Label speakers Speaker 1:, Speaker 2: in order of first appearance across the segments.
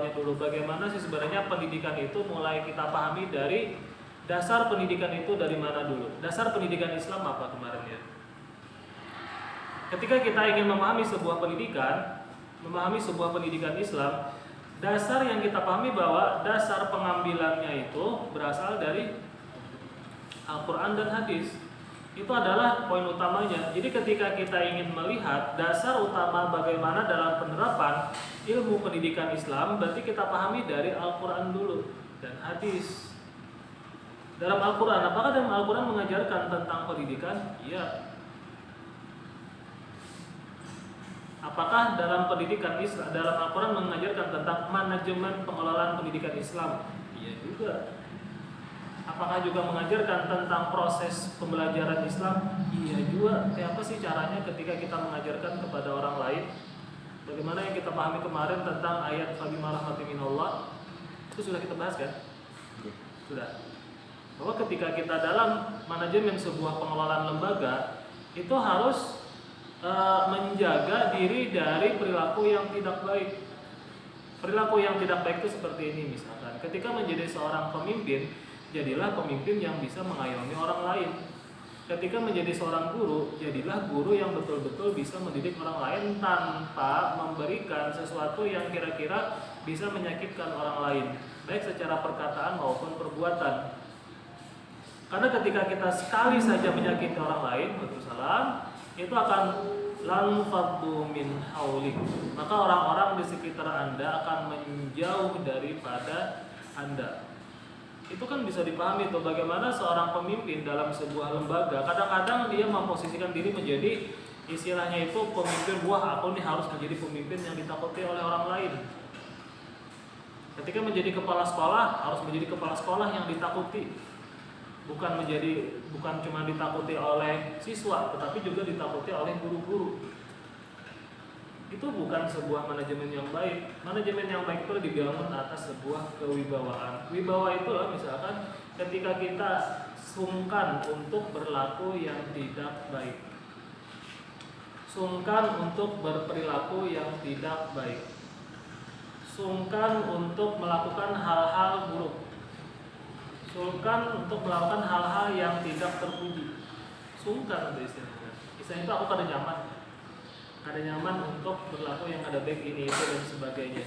Speaker 1: awalnya dulu. Bagaimana sih sebenarnya pendidikan itu mulai kita pahami dari dasar pendidikan itu dari mana dulu? Dasar pendidikan Islam apa kemarin ya? Ketika kita ingin memahami sebuah pendidikan Islam, dasar yang kita pahami bahwa dasar pengambilannya itu berasal dari Al-Quran dan hadis. Itu adalah poin utamanya. Jadi ketika kita ingin melihat dasar utama bagaimana dalam penerapan ilmu pendidikan Islam, berarti kita pahami dari Al-Quran dulu dan hadis. Dalam Al-Quran, apakah dalam Al-Quran mengajarkan tentang pendidikan? Iya. Apakah dalam pendidikan Islam, dalam Al-Quran mengajarkan tentang manajemen pengelolaan pendidikan Islam? Iya juga. Apakah juga mengajarkan tentang proses pembelajaran Islam? Iya juga. Kayak apa sih caranya ketika kita mengajarkan kepada orang lain? Bagaimana yang kita pahami kemarin tentang ayat fabima rahmatin minallah? Itu sudah kita bahas kan? Sudah. Bahwa ketika kita dalam manajemen sebuah pengelolaan lembaga, itu harus menjaga diri dari perilaku yang tidak baik. Perilaku yang tidak baik itu seperti ini misalkan. Ketika menjadi seorang pemimpin, jadilah pemimpin yang bisa mengayomi orang lain. Ketika menjadi seorang guru, jadilah guru yang betul-betul bisa mendidik orang lain tanpa memberikan sesuatu yang kira-kira bisa menyakitkan orang lain, baik secara perkataan maupun perbuatan. Karena ketika kita sekali saja menyakiti orang lain, Waalaikumsalam, itu akan lanfaddu min haulik. Maka orang-orang di sekitar Anda akan menjauh daripada Anda. Itu kan bisa dipahami tuh bagaimana seorang pemimpin dalam sebuah lembaga kadang-kadang dia memposisikan diri menjadi istilahnya itu pemimpin, wah aku nih harus menjadi pemimpin yang ditakuti oleh orang lain. Ketika menjadi kepala sekolah harus menjadi kepala sekolah yang ditakuti. Bukan cuma ditakuti oleh siswa, tetapi juga ditakuti oleh guru-guru. Itu bukan sebuah manajemen yang baik. Manajemen yang baik itu dibangun atas sebuah kewibawaan. Wibawa itulah misalkan ketika kita sungkan untuk berlaku yang tidak baik, sungkan untuk berperilaku yang tidak baik, sungkan untuk melakukan hal-hal buruk, sungkan untuk melakukan hal-hal yang tidak terpuji. Sungkan itu istilahnya. Istilahnya itu aku kada nyaman untuk berlaku yang ada baik ini itu dan sebagainya.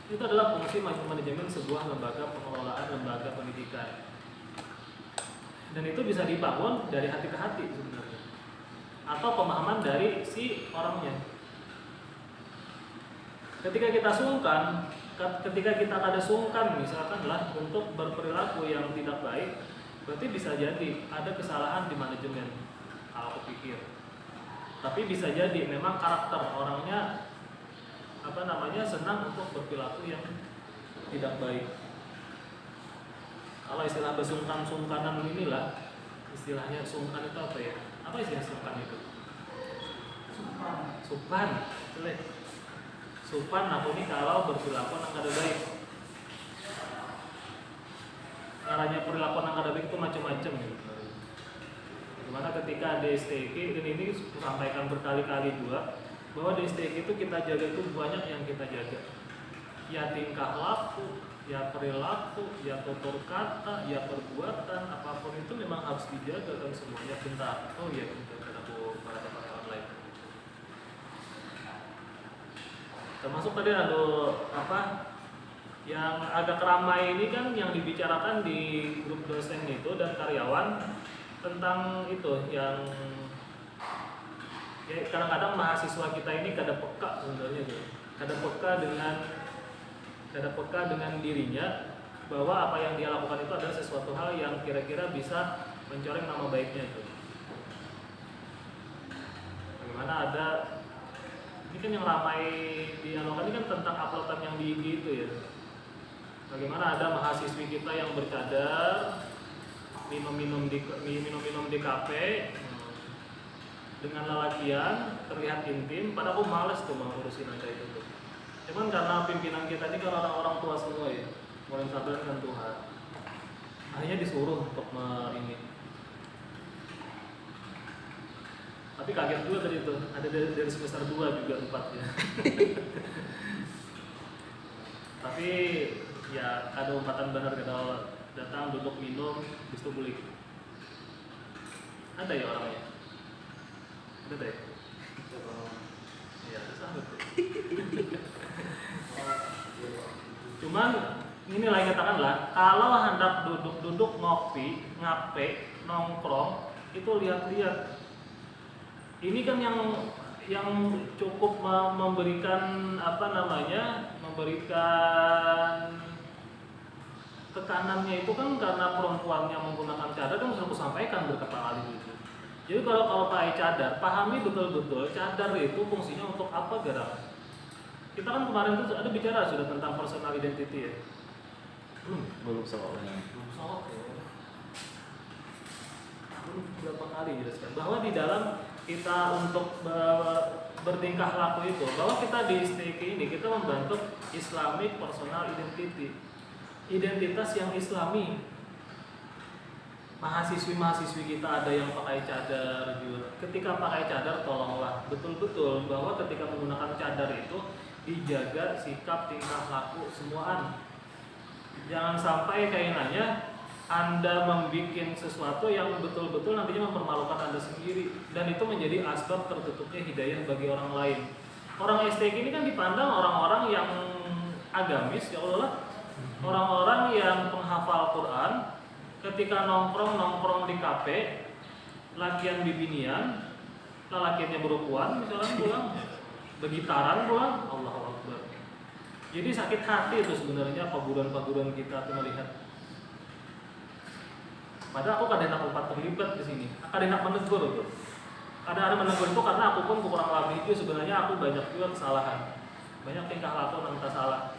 Speaker 1: Itu adalah fungsi manajemen sebuah lembaga pengelolaan lembaga pendidikan. Dan itu bisa dibangun dari hati ke hati sebenarnya, atau pemahaman dari si orangnya. Ketika kita sungkan, ketika kita ada sungkan misalkan lah untuk berperilaku yang tidak baik, berarti bisa jadi ada kesalahan di manajemen, kalau aku pikir. Tapi bisa jadi memang karakter orangnya senang untuk berperilaku yang tidak baik. Kalau istilah bersungkan-sungkanan inilah istilahnya. Sungkan itu apa ya? Apa istilah sungkan itu? Supan. Supan aku ini kalau berperilaku yang kada baik. Caranya perilaku yang kada baik itu macam-macam gitu. Dimana ketika DSTQ, dan ini sampaikan berkali-kali juga, bahwa DSTQ itu kita jaga itu banyak yang kita jaga. Ya tingkah laku, ya perilaku, ya tutur kata, ya perbuatan, apapun itu memang harus dijaga kan semuanya. Bentar, oh iya, bentar aku pada online. Termasuk tadi ada yang agak ramai ini kan yang dibicarakan di grup dosen itu dan karyawan tentang itu yang ya kadang-kadang mahasiswa kita ini kada peka sebenarnya tuh. Kada peka dengan dirinya bahwa apa yang dia lakukan itu adalah sesuatu hal yang kira-kira bisa mencoreng nama baiknya itu. Bagaimana ada ini kan yang ramai dialogkan ini kan tentang uploadan yang di IG itu ya. Bagaimana ada mahasiswi kita yang bercadar minum-minum di kafe dengan lelakian terlihat intim, padahal aku males tuh mengurusin aja itu tuh. Cuman karena pimpinan kita ini kan orang-orang tua semua ya, orang sabar dengan Tuhan, akhirnya disuruh untuk ini. Tapi kaget juga tadi tuh, ada dari semester 2 juga 4 ya. Tapi ya ada umpatan benar kalau datang duduk minum habis itu beli. Ada ya orangnya? Ada deh. Iya, sama tuh. Cuman ini lagi katakanlah kalau hendak duduk ngopi, ngape, nongkrong itu lihat-lihat. Ini kan yang cukup memberikan memberikan tekanannya itu kan karena perempuannya menggunakan cadar kan sudah aku sampaikan berkali-kali itu. Jadi kalau pakai cadar, pahami betul-betul cadar itu fungsinya untuk apa gerak. Kita kan kemarin tuh ada bicara sudah tentang personal identity ya.
Speaker 2: Belum soalnya.
Speaker 1: Belum berapa kali jelaskan bahwa di dalam kita untuk bertingkah laku itu, bahwa kita di STK ini kita membentuk Islamic Personal Identity, identitas yang Islami. Mahasiswi kita ada yang pakai cadar juga. Ketika pakai cadar, tolonglah betul-betul bahwa ketika menggunakan cadar itu dijaga sikap, tingkah laku semuaan. Jangan sampai kayaknya Anda membuat sesuatu yang betul-betul nantinya mempermalukan Anda sendiri, dan itu menjadi asbab tertutupnya hidayah bagi orang lain. Orang STK ini kan dipandang orang-orang yang agamis, ya Allah, orang-orang yang penghafal Quran. Ketika nongkrong di kafe, lakian bibinian, lakiannya berukuan, misalnya pulang, begitaran pulang, Allahu Akbar. Jadi sakit hati itu sebenarnya paguran-paguran kita tuh melihat. Padahal aku kadang empat terlibat di sini, kadang menegur itu. Kadang menegur itu karena aku pun kurang lebih itu sebenarnya aku banyak juga kesalahan, banyak tingkah laku yang kita salah.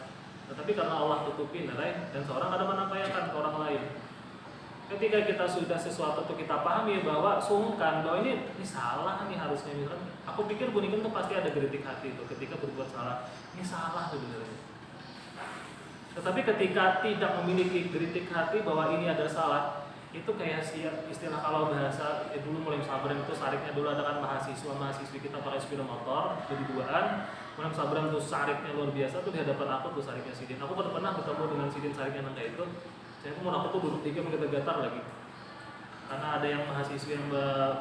Speaker 1: Tetapi karena Allah tutupin, dan seorang ada menampakkan ke orang lain. Ketika kita sudah sesuatu tuh kita pahami bahwa sungkan bahwa ini salah nih harusnya misalkan. Aku pikir Bunikan tuh pasti ada geritik hati itu ketika berbuat salah. Ini salah sebenarnya. Tetapi ketika tidak memiliki geritik hati bahwa ini ada salah, itu kayak istilah kalau bahasa dulu mulai sabran itu sariknya dulu ada kan mahasiswi kita pakai sepeda motor berduaan, mulai sabran tuh sariknya luar biasa tuh di hadapan aku tuh sariknya Sidin. Aku pernah ketemu dengan Sidin sariknya kayak itu. Saya pun aku tuh duduk tiga menggetar lagi karena ada yang mahasiswa yang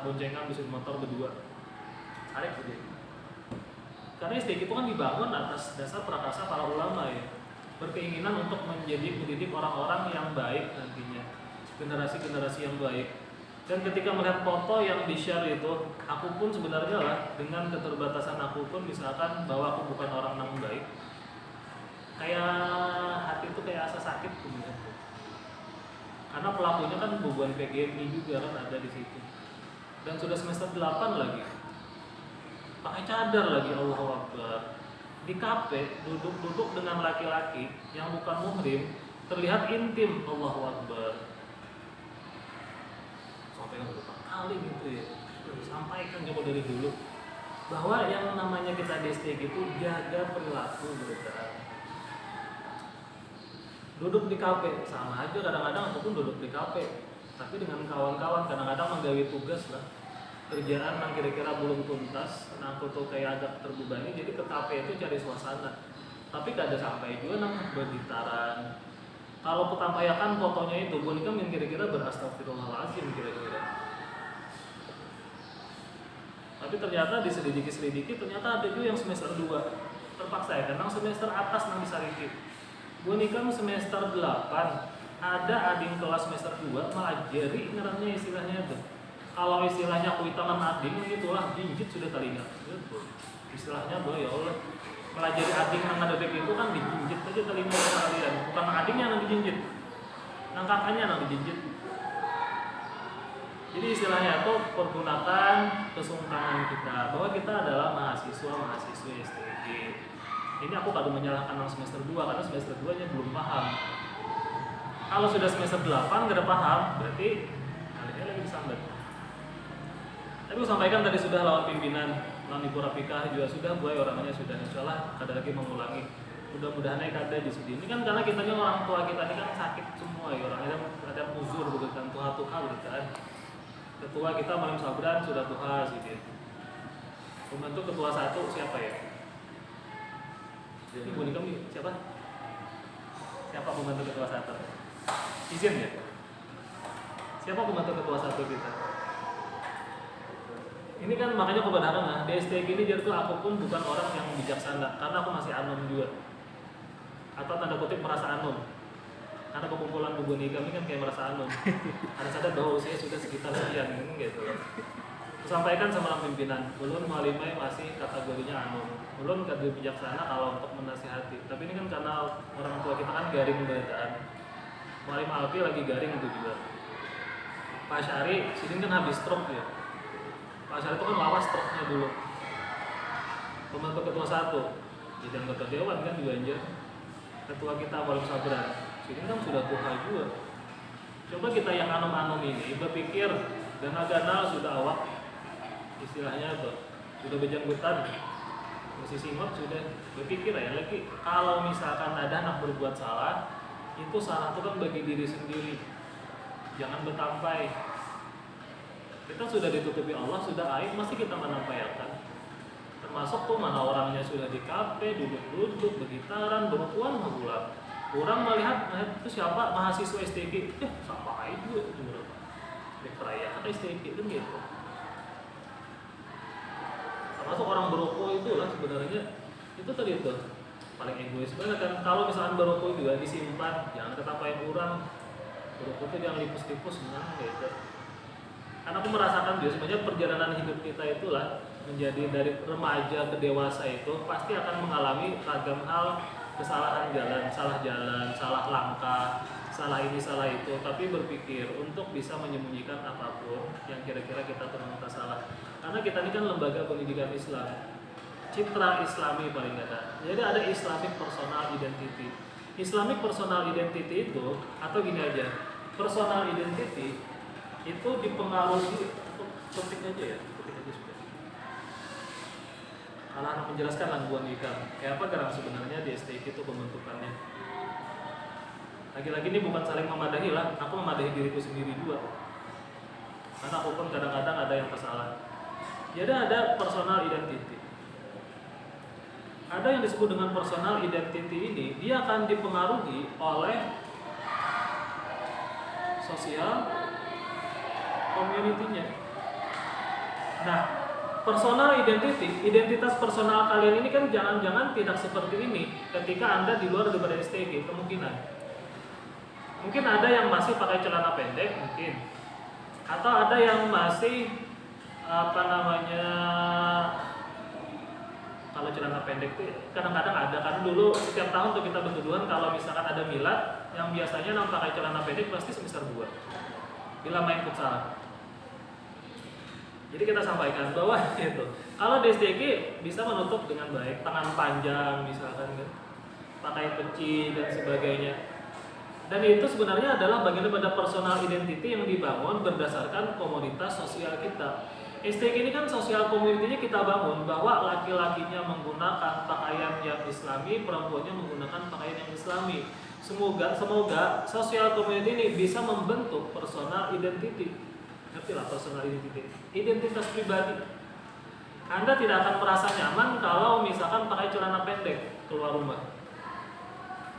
Speaker 1: boncengan di motor berdua tarik gitu. Karena STK itu kan dibangun atas dasar prakarsa para ulama ya, berkeinginan untuk mendidik orang-orang yang baik nantinya, generasi-generasi yang baik. Dan ketika melihat foto yang di-share itu, aku pun sebenarnya lah dengan keterbatasan aku pun misalkan bahwa aku bukan orang yang baik, kayak hati itu kayak asa sakit kemudian. Karena pelakunya kan bubuan PGMI juga kan ada di situ. Dan sudah semester 8 lagi. Pakai cadar lagi, Allahu Akbar. Di kafe duduk dengan laki-laki yang bukan muhrim, terlihat intim, Allahu Akbar. Sampai berapa kali gitu ya. Sampaikan coba dari dulu bahwa yang namanya kita DST gitu jaga perilaku berita. Duduk di kafe sama aja, kadang-kadang aku pun duduk di kafe tapi dengan kawan-kawan kadang-kadang menggawe tugas lah kerjaan yang kira-kira belum tuntas, nah aku tuh kayak agak terbebani, jadi ke kafe itu cari suasana tapi gak ada sampai juga nang bergitaran. Kalau kutampayakan fotonya itu Bonika yang kira-kira berastagfirullahaladzim kira-kira, tapi ternyata diselidiki ternyata ada juga yang semester 2 terpaksa ya, karena semester atas nang disariki. Bonika semester 8 ada ading kelas semester 2 melajari ngerannya istilahnya itu. Kalau istilahnya kuitaman ading itulah jinjit sudah telinga. Gitu. Istilahnya bahwa ya Allah melajari ading yang ada itu kan dijinjit aja telinga kalian. Bukan adingnya yang dijinjit, nang kakaknya yang dijinjit. Jadi istilahnya itu pergunakan kesungkanan kita bahwa kita adalah mahasiswi STG. Ini aku kadang menyalahkan yang semester 2 karena semester 2 nya belum paham. Kalau sudah semester 8 gak ada paham, berarti kalian lagi disambat. Tapi aku sampaikan tadi sudah lawan pimpinan, lawan Ibu Rafika juga sudah, gue orangnya sudah insyaallah kada lagi mengulangi. Mudah-mudahan kada di sini. Ini kan karena kitanya orang tua kita ini kan sakit semua ya, orangnya ada uzur begitu kan, tuha-tuha begitu kan. Ketua kita Malam Sabran sudah tuha gitu. Pembantu ketua 1 siapa ya? Ibu Nikam siapa? Siapa pembantu ketua satu? Izin ya? Siapa pembantu ketua satu kita? Ini kan makanya kebenaran lah, di STG ini jadi tuh aku pun bukan orang yang bijaksana, karena aku masih anom juga. Atau tanda kutip merasa anom. Karena kekumpulan buku nikah ini kan kayak merasa anom. Ada sadar bahwa usia sudah sekitar sekian gitu. Sampaikan sama pimpinan, belum malimai masih kategorinya anom, belum kader bijaksana kalau untuk menasihati. Tapi ini kan karena orang tua kita kan garing bacaan. Malim Alfi lagi garing itu juga. Pak Syari, sini kan habis stroke ya. Pak Syari itu kan lawas stroke-nya dulu. Pembantu ketua satu, jadi ketua dewan kan juga anjir. Ketua kita Malim Sabran, sini kan sudah tua juga. Coba kita yang anom-anom ini berpikir gana-gana sudah awak, istilahnya tuh sudah bejanggutan, masih singot sudah berpikir ya lagi. Kalau misalkan ada anak berbuat salah, itu salah itu kan bagi diri sendiri, jangan bertampai. Kita sudah ditutupi Allah, sudah aib, masih kita menampaikan. Termasuk tuh mana orangnya sudah di kafe, duduk-duduk, bergitaran, berpuan bulan. Orang melihat itu siapa mahasiswa STG, siapa itu berapa? Di perayaan STG kan gitu. Termasuk orang berokok itulah sebenarnya itu tadi itu paling egois banget kan. Kalau misalkan berokok juga disimpan, jangan ketampain orang. Berokok itu jangan lipus-lipus, gitu. Karena aku merasakan juga sebenarnya perjalanan hidup kita itulah menjadi dari remaja ke dewasa itu pasti akan mengalami ragam hal, kesalahan jalan, salah langkah, salah ini, salah itu. Tapi berpikir untuk bisa menyembunyikan apapun yang kira-kira kita ternyata salah. Karena kita ini kan lembaga pendidikan Islam, citra Islami paling ada. Jadi ada Islamic Personal Identity. Islamic Personal Identity itu atau gini aja, personal identity itu dipengaruhi, ketik aja sudah. Kalau anak menjelaskan langguan ikan, kayak apa garang sebenarnya di STIK itu pembentukannya. Lagi-lagi ini bukan saling memadahi lah, aku memadahi diriku sendiri juga. Karena aku pun kadang-kadang ada yang kesalahan. Jadi ada personal identity. Ada yang disebut dengan personal identity ini, dia akan dipengaruhi oleh sosial community-nya. Nah, personal identity, identitas personal kalian ini kan jangan-jangan tidak seperti ini ketika Anda di luar daripada STG, kemungkinan. Mungkin ada yang masih pakai celana pendek, mungkin. Atau ada yang masih kalau celana pendek tuh kadang-kadang ada, karena dulu setiap tahun tuh kita bertuduhan kalau misalkan ada milad yang biasanya pakai celana pendek pasti sebesar gua bila main futsal. Jadi kita sampaikan bahwa itu kalau di STG bisa menutup dengan baik, tangan panjang misalkan kan, pakai peci dan sebagainya. Dan itu sebenarnya adalah bagian daripada personal identity yang dibangun berdasarkan komunitas sosial kita. STG ini kan sosial community-nya kita bangun bahwa laki-lakinya menggunakan pakaian yang Islami, perempuannya menggunakan pakaian yang Islami. Semoga sosial community ini bisa membentuk personal identity. Ngertilah personal identity, identitas pribadi. Anda tidak akan merasa nyaman kalau misalkan pakai celana pendek keluar rumah.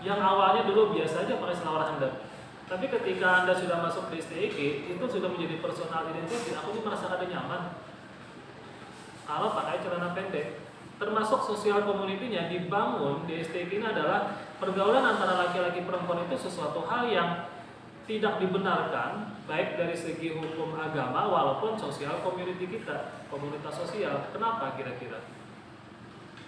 Speaker 1: Yang awalnya dulu biasa aja pakai selawar handap. Tapi ketika Anda sudah masuk di STIK, itu sudah menjadi personal identity. Aku tuh merasa ada nyaman kalau pakai celana pendek. Termasuk sosial community-nya dibangun di STIK ini adalah pergaulan antara laki-laki perempuan itu sesuatu hal yang tidak dibenarkan baik dari segi hukum agama walaupun sosial community kita, komunitas sosial. Kenapa kira-kira?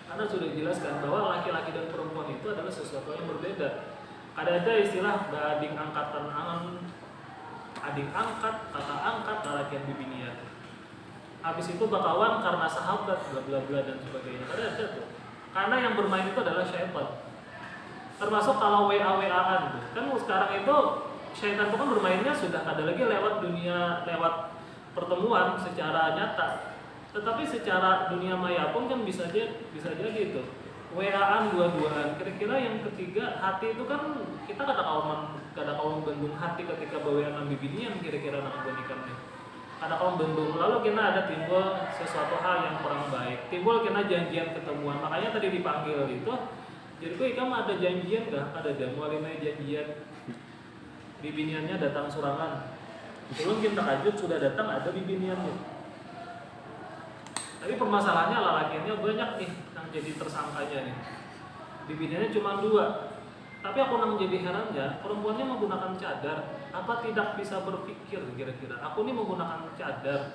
Speaker 1: Karena sudah dijelaskan bahwa laki-laki dan perempuan itu adalah sesuatu yang berbeda. Ada istilah ading angkatan adik angkat, kakak angkat, lalakian bibinia. Habis itu bakawan karena sahabat, bla bla bla dan sebagainya. Ada tuh. Karena yang bermain itu adalah syaitan. Termasuk kalau WA-WA-an tuh. Kan sekarang itu syaitan itu kan bermainnya sudah ada lagi lewat dunia, lewat pertemuan secara nyata. Tetapi secara dunia maya pun kan bisa jadi itu. WA-an dua-duaan. Kira-kira yang ketiga hati itu kan kita kada kaum bendung hati ketika bawa bibinian kira-kira nak banikannya. Kada kaum bendung. Lalu kita ada timbul sesuatu hal yang kurang baik. Timbul kita janjian ketemuan. Makanya tadi dipanggil itu Jadi kok ikam ada janjian nggak? Ada mualimnya janjian. Bibiniannya datang surangan. Belum kita tahajud sudah datang ada bibiniannya. Tapi permasalahannya lalakiannya banyak nih yang jadi tersangkanya nih. Bibiniannya cuma 2. Tapi aku nang jadi herannya, perempuannya menggunakan cadar, apa tidak bisa berpikir kira-kira? Aku ini menggunakan cadar.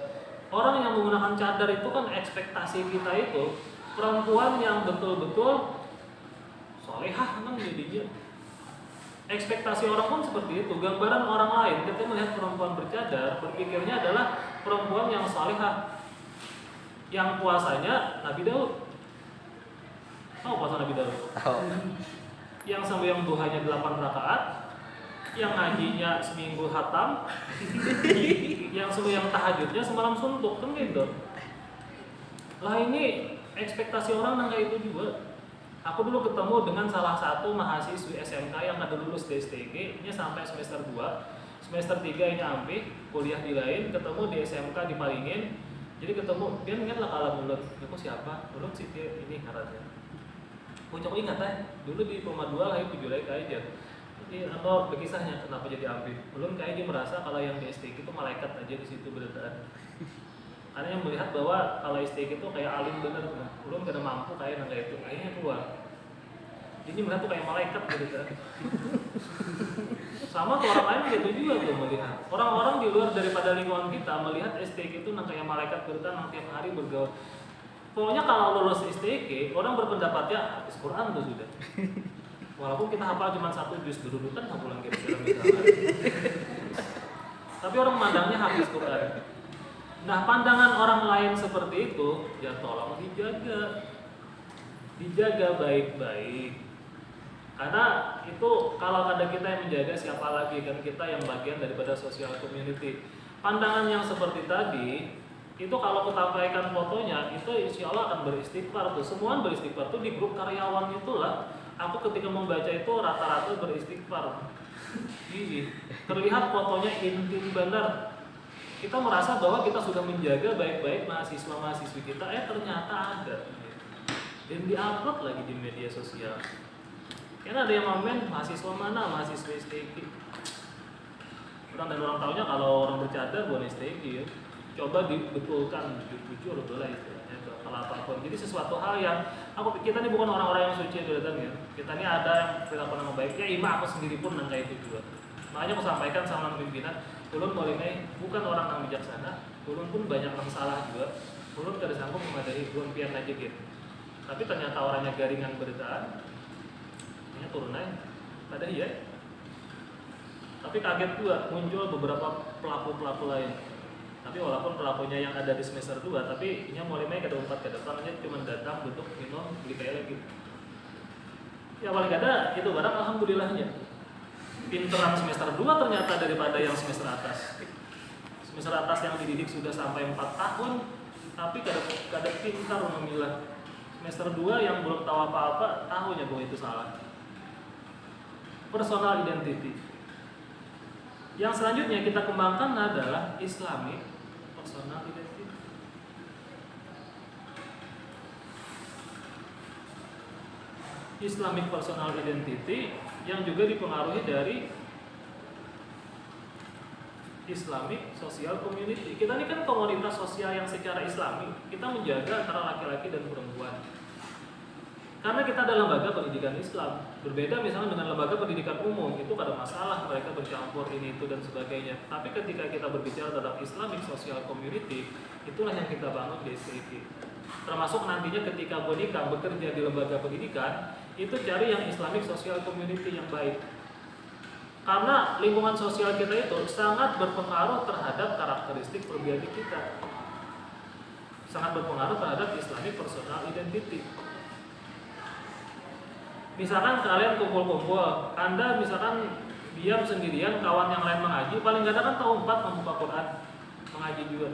Speaker 1: Orang yang menggunakan cadar itu kan ekspektasi kita itu perempuan yang betul-betul solehah nang jadinya. Ekspektasi orang pun seperti itu. Gambaran orang lain ketika melihat perempuan bercadar, berpikirnya adalah perempuan yang solehah, yang puasanya Nabi Daud. Tahu puasa Nabi Daud?
Speaker 2: Tahu.
Speaker 1: Yang sampai yang duhanya 8 rakaat, yang ngajinya seminggu hatam, yang sembahyang tahajudnya semalam suntuk, kan gitu. Lah ini ekspektasi orang nang kayak itu juga. Aku dulu ketemu dengan salah satu mahasiswi SMK yang ada lulus di STG, ini sampai semester 2, semester 3 ini ambil kuliah di lain, ketemu di SMK di Palingin. Jadi ketemu, dia ingat lah kalau mulut, aku siapa? Mulut sih dia ini karatnya. Puncak ingat dulu di Poma 2 lah 7 lagi aja. Jadi atau berkisahnya kenapa jadi ambil. Belum kayak dia merasa kalau yang di STG itu malaikat aja di situ berdaan. Karena yang melihat bahwa kalau STG itu kayak alim bener, belum kada mampu kayak nang itu, kayaknya keluar. Jadi melihat tuh kayak malaikat gitu kan. Sama tuh orang lain gitu juga tuh melihat. Orang-orang di luar daripada lingkungan kita melihat STG itu nang kayak malaikat berdaan nang tiap hari bergaul. Pokoknya kalau lulus STG, orang berpendapatnya habis Quran tuh sudah. Walaupun kita hafal cuma 1 juz, dudukan hafalan kayak misalnya. Tapi orang memandangnya habis Quran. Nah, pandangan orang lain seperti itu, ya tolong dijaga. Dijaga baik-baik. Karena itu kalau ada kita yang menjaga, siapa lagi kan kita yang bagian daripada social community. Pandangan yang seperti tadi itu kalau kita sampaikan fotonya itu insya Allah akan beristighfar tuh. Semua beristighfar tuh di grup karyawan itulah. Aku ketika membaca itu rata-rata beristighfar. Jadi terlihat fotonya intim benar. Kita merasa bahwa kita sudah menjaga baik-baik mahasiswa-mahasiswi kita, ternyata ada. Dan diupload lagi di media sosial. Karena ada yang komen mahasiswa mana, mahasiswa STG. Orang dan orang tahunya kalau orang bercadar bukan STG ya. Coba dibetulkan, jujur betul lah istilahnya kalau apapun. Jadi sesuatu hal yang kita ini bukan orang-orang yang suci gitu ya. Kita ini ada yang perilaku nama baik. Ya imam aku sendiri pun nang kayak itu juga. Makanya aku sampaikan sama pimpinan, ulun mulai bukan orang yang bijaksana, ulun pun banyak yang salah juga. Ulun kada sanggup memadai ulun pian aja gitu. Tapi ternyata orangnya garingan beritaan. Ini turun aja. Pada iya. Tapi kaget juga muncul beberapa pelaku-pelaku lain. Tapi walaupun pelakunya yang ada di semester 2, tapi ini mulai main ke depan ke depannya cuma datang duduk minum beli kayak lagi. Ya paling ada itu barang alhamdulillahnya. Pinteran semester 2 ternyata daripada yang semester atas. Semester atas yang dididik sudah sampai 4 tahun, tapi kada pintar memilah. Semester 2 yang belum tahu apa-apa, tahunya bahwa itu salah. Personal identity. Yang selanjutnya kita kembangkan adalah Islamic personal identity. Islamic personal identity yang juga dipengaruhi dari Islamic social community. Kita ini kan komunitas sosial yang secara Islami, kita menjaga antara laki-laki dan perempuan. Karena kita ada lembaga pendidikan Islam, berbeda misalnya dengan lembaga pendidikan umum, itu ada masalah mereka bercampur ini itu dan sebagainya. Tapi ketika kita berbicara tentang Islamic Social Community, itulah yang kita bangun di STG. Termasuk nantinya ketika Bonika bekerja di lembaga pendidikan, itu cari yang Islamic Social Community yang baik. Karena lingkungan sosial kita itu sangat berpengaruh terhadap karakteristik pribadi kita. Sangat berpengaruh terhadap Islamic Personal Identity. Misalkan kalian kumpul-kumpul, Anda misalkan diam sendirian, kawan yang lain mengaji, paling gak ada kan tahu 4 membuka Quran, mengaji juga.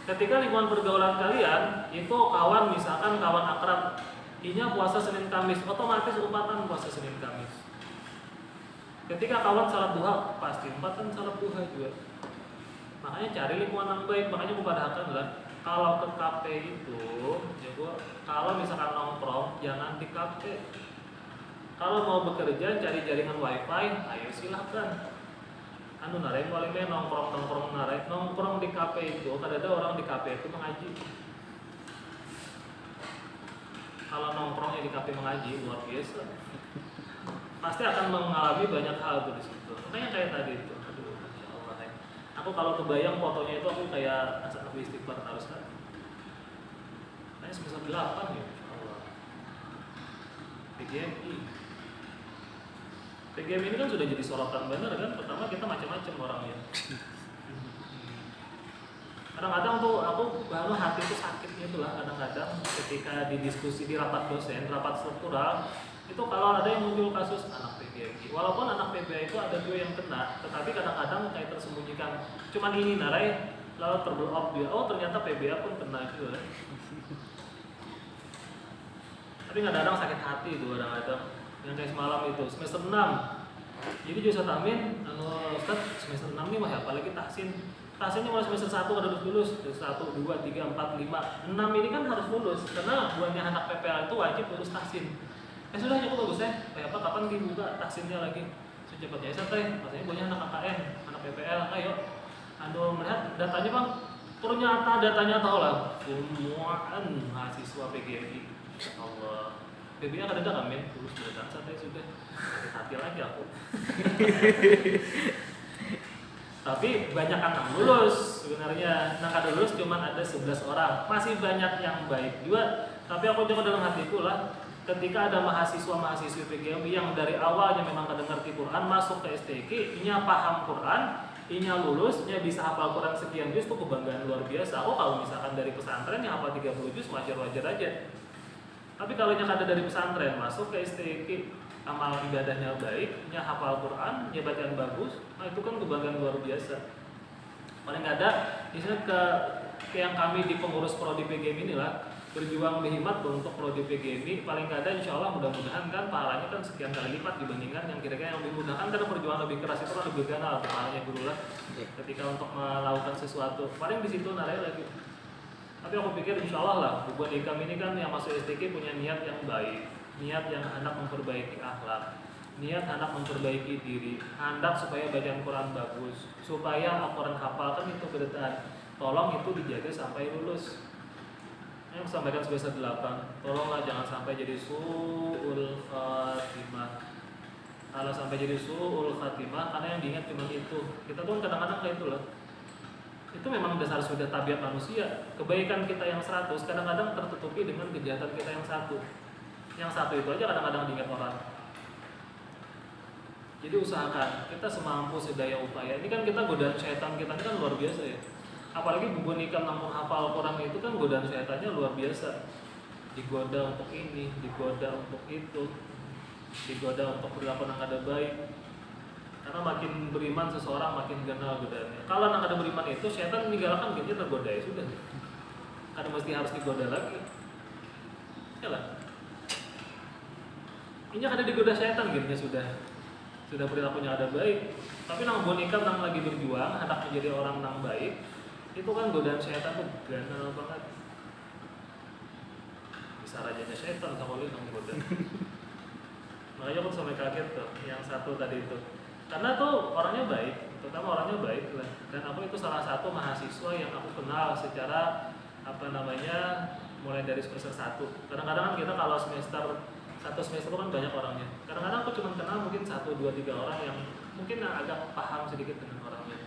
Speaker 1: Ketika lingkungan pergaulan kalian, itu kawan misalkan kawan akrab, inya puasa Senin Kamis, otomatis umpatan puasa Senin Kamis. Ketika kawan salat duha, pasti umpatan salat duha juga. Makanya cari lingkungan yang baik, makanya mubadahkan lah. Kalau ke kafe itu, ya gua kalau misalkan nongkrong jangan di kafe. Kalau mau bekerja cari jaringan wifi, ayo silahkan. Anu narai paling nongkrong narai nongkrong di kafe itu, kadang ada orang di kafe itu mengaji. Kalau nongkrongnya di kafe mengaji luar biasa, pasti akan mengalami banyak hal tuh di situ. Makanya kayak tadi itu, aduh, masya Allah. Aku kalau kebayang fotonya itu aku kayak asal aku istighfar terus kan. Kayaknya semester 8 ya, masya Allah. PGMI. PGMI ini kan sudah jadi sorotan bener kan. Pertama kita macam-macam orangnya. Kadang-kadang tuh aku baru hati itu sakitnya tuh lah kadang-kadang ketika di diskusi di rapat dosen, rapat struktural itu kalau ada yang muncul kasus anak PBI, walaupun anak PBI itu ada juga yang kena, tetapi kadang-kadang kayak tersembunyikan cuman ini narai lalu terbelok dia, oh ternyata PBI pun kena juga. Tapi kadang-kadang sakit hati itu kadang-kadang yang kayak semalam itu semester 6 jadi jurusan tamin Ustaz semester 6 nih mah ya apalagi tahsinnya mulai semester 1 udah lulus 1, 2, 3, 4, 5, 6 ini kan harus lulus karena buahnya anak PPL itu wajib lulus tahsin. Sudah cukup bagus ya, kayak apa kapan dibuka tahsinnya lagi secepatnya teh, maksudnya buahnya anak KKN, anak PPL, ayo anu melihat datanya Bang, ternyata datanya tahu lah semuaan mahasiswa PGRI. Allah PBI kan ada kan men, terus datang santai sudah sakit hati lagi aku. Tapi banyak yang lulus sebenarnya, nah kada lulus cuma ada 11 orang, masih banyak yang baik juga. Tapi aku coba dalam hatiku lah, ketika ada mahasiswa-mahasiswi PGMI yang dari awalnya memang kada ngerti Quran masuk ke STQ, inya paham Quran, inya lulus, inya bisa hafal Quran sekian juz, itu kebanggaan luar biasa. Aku kalau misalkan dari pesantren yang hafal 30 juz wajar-wajar aja. Tapi kalau inya kada dari pesantren masuk ke STQ, amal ibadahnya baik, nya hafal Quran, nya bacaan bagus, nah itu kan kebanggaan luar biasa. Paling ada misalnya ke yang kami di pengurus prodi PGMI inilah berjuang berhemat untuk prodi PGMI, paling kada insya Allah mudah-mudahan kan pahalanya kan sekian kali lipat dibandingkan yang kira-kira yang lebih mudah kan karena perjuangan lebih keras itu kan lebih ganal pahalanya dulu lah ketika untuk melakukan sesuatu paling di situ narai lagi. Tapi aku pikir insya Allah lah buat ikam ini kan yang masuk STQ punya niat yang baik, niat yang hendak memperbaiki akhlak, niat hendak memperbaiki diri, hendak supaya bacaan Quran bagus, supaya Al-Quran hafal kan itu kedetaan. Tolong itu dijaga sampai lulus. Yang sampaikan semester 8, tolonglah jangan sampai jadi su'ul khatimah. Kalau sampai jadi su'ul khatimah, karena yang diingat cuma itu. Kita tuh kadang-kadang kayak itu loh. Itu memang dasar sudah tabiat manusia. Kebaikan kita yang 100 kadang-kadang tertutupi dengan kejahatan kita yang 1. Yang 1 itu aja kadang-kadang diingat orang. Jadi usahakan kita semampu sedaya upaya. Ini kan kita godaan syaitan kita ini kan luar biasa ya. Apalagi buku nikah namun hafal Quran itu kan godaan syaitannya luar biasa. Digoda untuk ini, digoda untuk itu, digoda untuk berlaku yang ada baik. Karena makin beriman seseorang makin kenal godaannya. Kalau yang ada beriman itu syaitan meninggalkan dia tergoda ya sudah. Karena mesti harus digoda lagi. Ya lah. Ini ada digoda syaitan gitu sudah perilakunya ada baik. Tapi nang bonika nang lagi berjuang hendak menjadi orang nang baik, itu kan godaan syaitan tuh ganal banget. Bisa rajanya syaitan sama lu nang goda. Makanya aku sampai kaget tuh yang 1 tadi itu. Karena tuh orangnya baik, terutama orangnya baik lah. Dan aku itu salah satu mahasiswa yang aku kenal secara mulai dari semester 1. Kadang-kadang kan kita kalau satu semester itu kan banyak orangnya. Kadang-kadang aku cuma kenal mungkin 1, 2, 3 orang yang mungkin agak paham sedikit dengan orangnya.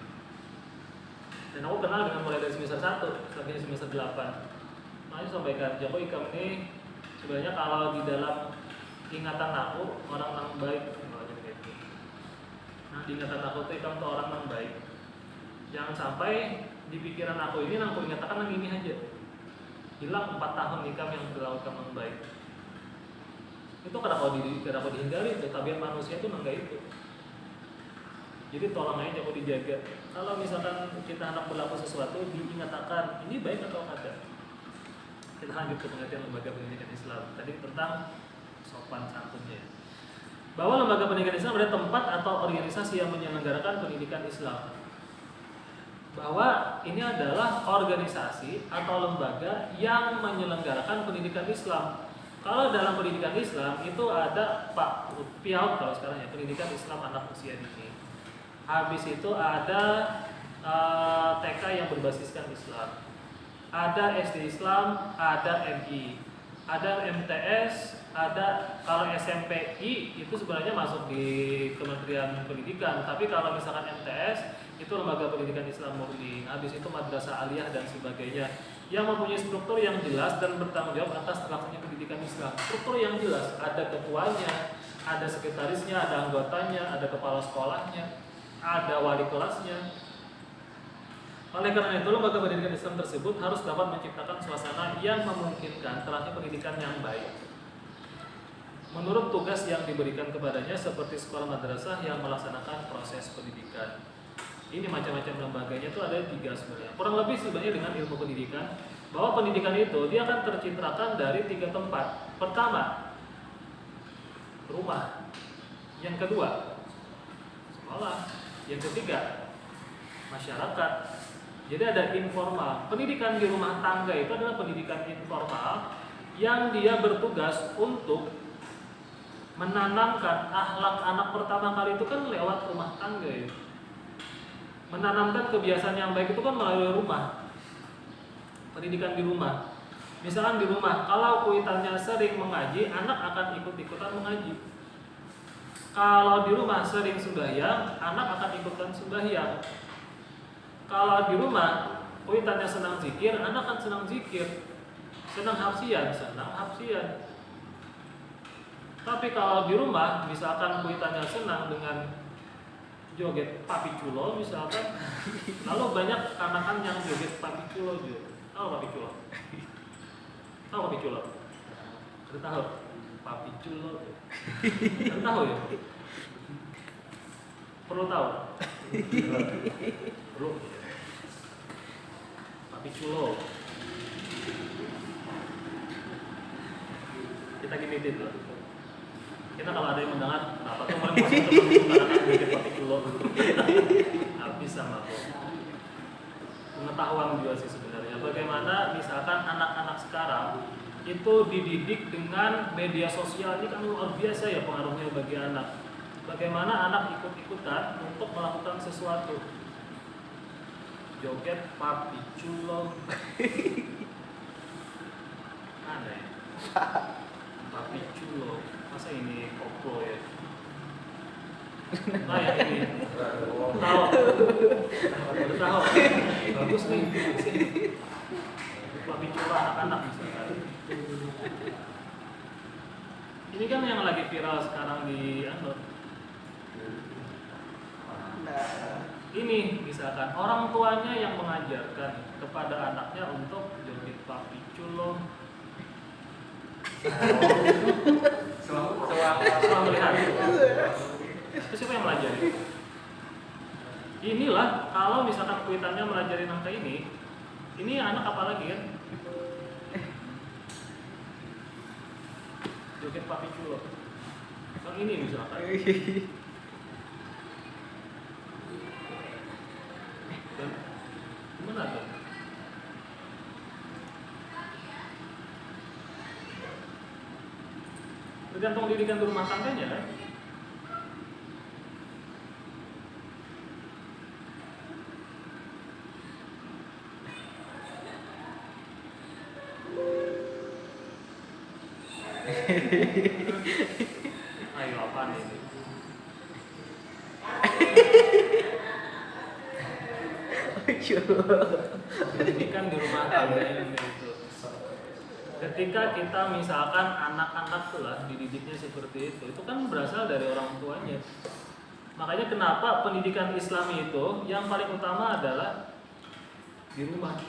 Speaker 1: Dan aku kenal dengan mulai dari semester 1 sampai semester 8. Makanya sampaikan Joko Ikam ini sebenarnya kalau di dalam ingatan aku orang yang baik. Nah di ingatan aku tuh Ikam tuh orang yang baik. Jangan sampai di pikiran aku ini aku ingatakan yang ini aja. Hilang 4 tahun Ikam yang berlaku yang baik. Itu kenapa dihindari, tabiat manusia itu enggak itu. Jadi tolong aja aku dijaga. Kalau misalkan kita hendak berlaku sesuatu diingatakan ini baik atau tidak. Kita lanjut ke pengertian lembaga pendidikan Islam. Tadi tentang sopan santunnya. Bahwa lembaga pendidikan Islam adalah tempat atau organisasi yang menyelenggarakan pendidikan Islam. bahwa ini adalah organisasi atau lembaga yang menyelenggarakan pendidikan Islam. Kalau dalam pendidikan Islam itu ada PIAUD kalau sekarang ya, pendidikan Islam anak usia dini. Habis itu ada TK yang berbasiskan Islam. Ada SD Islam, ada MI, ada MTS, ada kalau SMPI itu sebenarnya masuk di Kementerian Pendidikan, tapi kalau misalkan MTS itu lembaga pendidikan Islam murni. Habis itu madrasah aliyah dan sebagainya yang mempunyai struktur yang jelas dan bertanggung jawab atas terlaksananya pendidikan Islam. Struktur yang jelas, ada ketuanya, ada sekretarisnya, ada anggotanya, ada kepala sekolahnya, ada wali kelasnya. Oleh karena itu, lembaga pendidikan Islam tersebut harus dapat menciptakan suasana yang memungkinkan terlaksananya pendidikan yang baik menurut tugas yang diberikan kepadanya, seperti sekolah madrasah yang melaksanakan proses pendidikan. Ini macam-macam lembaganya itu ada 3 sebenarnya. Kurang lebih sebenarnya dengan ilmu pendidikan, bahwa pendidikan itu dia akan tercitrakan dari 3 tempat. Pertama, rumah. Yang kedua, sekolah. Yang ketiga, masyarakat. Jadi ada informal. Pendidikan di rumah tangga itu adalah pendidikan informal yang dia bertugas untuk menanamkan akhlak anak pertama kali itu kan lewat rumah tangga ya. Menanamkan kebiasaan yang baik itu kan melalui rumah. Pendidikan di rumah. Misalkan di rumah, kalau kuitannya sering mengaji, anak akan ikut-ikutan mengaji. Kalau di rumah sering sembahyang, anak akan ikutan sembahyang. Kalau di rumah kuitannya senang zikir, anak akan senang zikir. Senang hafsian, senang hafsian. Tapi kalau di rumah, misalkan kuitannya senang dengan joget papi culo misalkan, lalu banyak anak-anak yang joget papi culo juga. Tahu papi culo? Tahu papi culo? Udah tahu? Papi culo. Udah tahu ya? Perlu tahu? Perlu. Papi culo. Kita giniin loh. Kita kalau ada yang mendengar, kenapa tuh malah masuk ke anak joget papi culo? Habis sama aku. Pengetahuan juga sih sebenarnya. Bagaimana misalkan anak-anak sekarang itu dididik dengan media sosial, ini kan luar biasa ya pengaruhnya bagi anak. Bagaimana anak ikut-ikutan untuk melakukan sesuatu. Joget papi culo. Ada ya? Papi culo. Masa ini koplo ya? Nah yang ini tahu, tahu, bagus nih. Papi culo anak-anak misalkan. Ini kan yang lagi viral sekarang di ini misalkan orang tuanya yang mengajarkan kepada anaknya untuk joget papi culo. Selama melihat. Itu siapa yang melajari? Inilah kalau misalkan kuitannya melajari angka ini anak apa lagi kan? Joget papi culo. Yang ini misalkan. Dan gimana tuh? Tergantung didikan di rumah tangganya kan? Ayo apaan ini? Pendidikan di rumah tangga itu. Ketika kita misalkan anak-anak tuh lah dididiknya seperti itu kan berasal dari orang tuanya. Makanya kenapa pendidikan Islam itu yang paling utama adalah di rumah.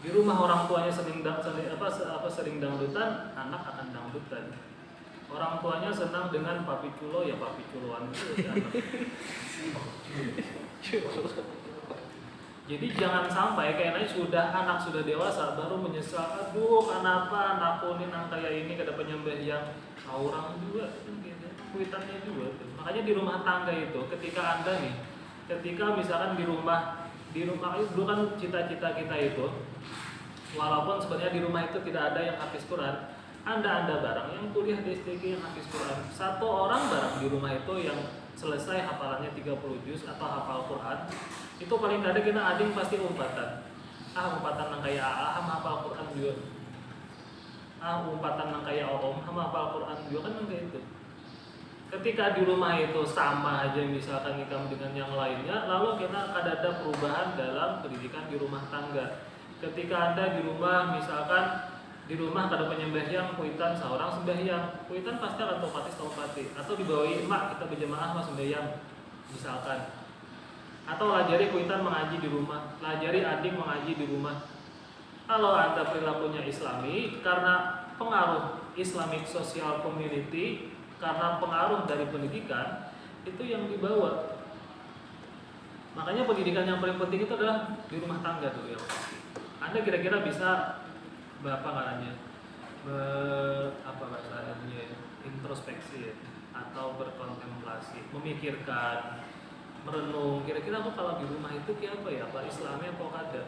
Speaker 1: Di rumah orang tuanya sering dangdutan, anak akan dangdutan. Orang tuanya senang dengan papi culo, ya papi culoan itu anak. Jadi jangan sampai kayaknya anak sudah dewasa baru menyesal, aduh kenapa anakku ini kayak ini kada penyembah yang orang juga gitu. Kuitannya juga tuh. Makanya di rumah tangga itu ketika misalkan di rumah di rumah itu dulu kan cita-cita kita itu, walaupun sebenarnya di rumah itu tidak ada yang hafiz Quran, anda barang yang kuliah di STQ yang hafiz Quran, satu orang barang di rumah itu yang selesai hafalannya 30 juz atau hafal Quran, itu paling kadang kita ading pasti umpatan. Umpatan nang kayak hafal Quran juga. Umpatan nang kayak hafal Quran juga kan nang kayak itu. Ketika di rumah itu sama aja misalkan nikah dengan yang lainnya, lalu kita ada perubahan dalam pendidikan di rumah tangga. Ketika Anda di rumah misalkan di rumah kada penyembahyang kuitan seorang sembahyang, kuitan pasti akan topatis atau dibawain emak kita berjamaah mas sembahyang misalkan, atau lajari kuitan mengaji di rumah, lajari adik mengaji di rumah. Kalau Anda perilakunya Islami karena pengaruh Islamic Social Community, karena pengaruh dari pendidikan itu yang dibawa. Makanya pendidikan yang paling penting itu adalah di rumah tangga tuh ya. Anda kira-kira bisa apa namanya apa bahasanya introspeksi ya, atau berkontemplasi, memikirkan, merenung. Kira-kira aku kalau di rumah itu kayak apa ya? Apa Islami apa kada?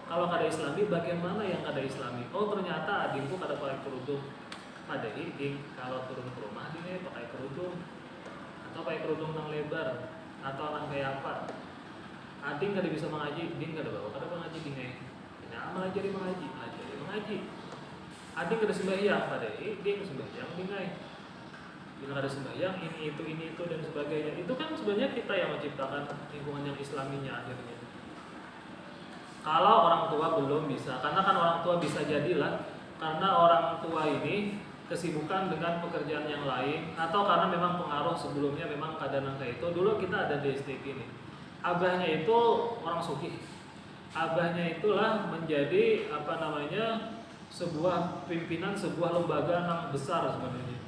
Speaker 1: Kalau kada Islami, bagaimana yang kada Islami? Oh ternyata adikku kada pakai kerudung. Padahal kalau turun ke rumah dia pakai kerudung atau pakai kerudung yang lebar atau nang kayak apa. Ading kada bisa mengaji, ding kada bawa kada mengaji dingai. Nah, melajari mengaji. Ading kada sembahyang, padahal ding sembahyang dingai. Bila kada sembahyang ini itu dan sebagainya. Itu kan sebenarnya kita yang menciptakan lingkungan yang Islaminya akhirnya. Kalau orang tua belum bisa, karena kan orang tua bisa jadilah karena orang tua ini kesibukan dengan pekerjaan yang lain atau karena memang pengaruh sebelumnya memang keadaan kayak itu. Dulu kita ada di STK ini, abahnya itu orang sugih, abahnya itulah menjadi apa namanya sebuah pimpinan sebuah lembaga yang besar sebenarnya.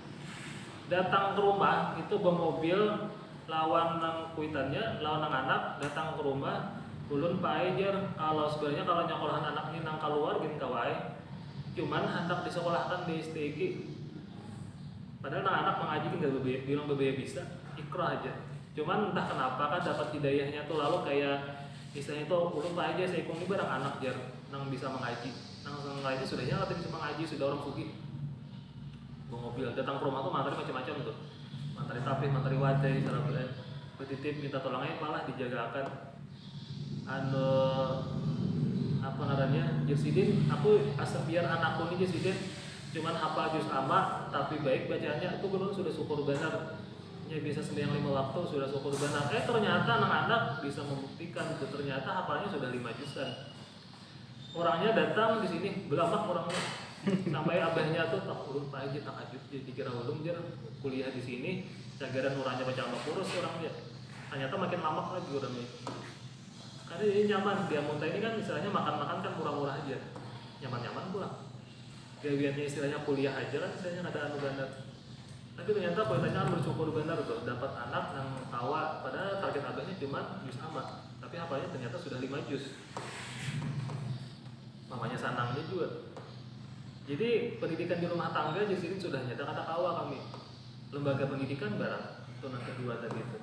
Speaker 1: Datang ke rumah itu bermobil lawan nang kuitannya, lawan nang anak datang ke rumah ulun paejer kalau sebenarnya kalau nyokolahan anak ini nang keluar gini kawai cuman hendak disekolahkan di STG. Padahal anak mengaji kan gak bilang bebaya bisa, ikrah aja. Cuman entah kenapa kan dapat hidayahnya tuh lalu kayak istilahnya itu ulun pak aja saya ini barang anak jar nang bisa mengaji. Nang mengaji sudahnya katanya bisa mengaji sudah orang sugih. Bawa mobil datang ke rumah tuh materi macam-macam tuh. Materi tapih, materi wadai, sarabulan. Petitip minta tolongnya malah dijagakan. Apa namanya Jesidin aku asal biar anakku ini Jesidin cuman hafal juz amma tapi baik bacaannya itu belum sudah syukur benar ya bisa sembahyang 5 waktu sudah syukur benar. Ternyata anak-anak bisa membuktikan itu ternyata hafalnya sudah 5 juzan. Orangnya datang di sini belamak orangnya sampai abahnya tuh tak ulun pagi tak ajut jadi kira ulun dia kuliah di sini cagaran orangnya baca sama kurus orangnya ternyata makin lama lagi orangnya. Karena jadi nyaman, dia muntah ini kan istilahnya makan-makan kan murah-murah aja, nyaman-nyaman pulang. Gawiannya istilahnya kuliah aja kan istilahnya ada anu benar. Tapi ternyata poinnya kan bersyukur benar tuh, dapat anak yang tawa, padahal target abahnya cuma juz amat, tapi hafalnya ternyata sudah 5 juz. Mamanya sanangnya juga. Jadi pendidikan di rumah tangga di sini sudah nyata kata kawa kami. Lembaga pendidikan barang itu yang kedua tadi itu.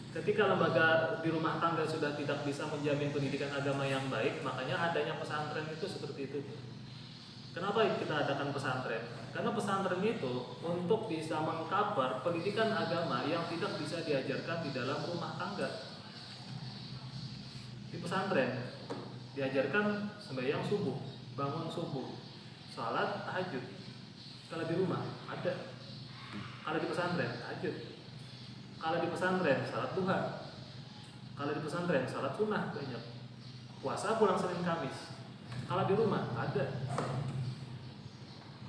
Speaker 1: Ketika lembaga di rumah tangga sudah tidak bisa menjamin pendidikan agama yang baik, makanya adanya pesantren itu seperti itu. Kenapa kita adakan pesantren? Karena pesantren itu untuk bisa mengcover pendidikan agama yang tidak bisa diajarkan di dalam rumah tangga. Di pesantren diajarkan sembahyang subuh, bangun subuh, salat tahajud. Kalau di rumah ada. Kalau di pesantren tahajud. Kalau di pesantren salat duha. Kalau di pesantren salat sunnah banyak. Puasa pulang Senin Kamis. Kalau di rumah ada.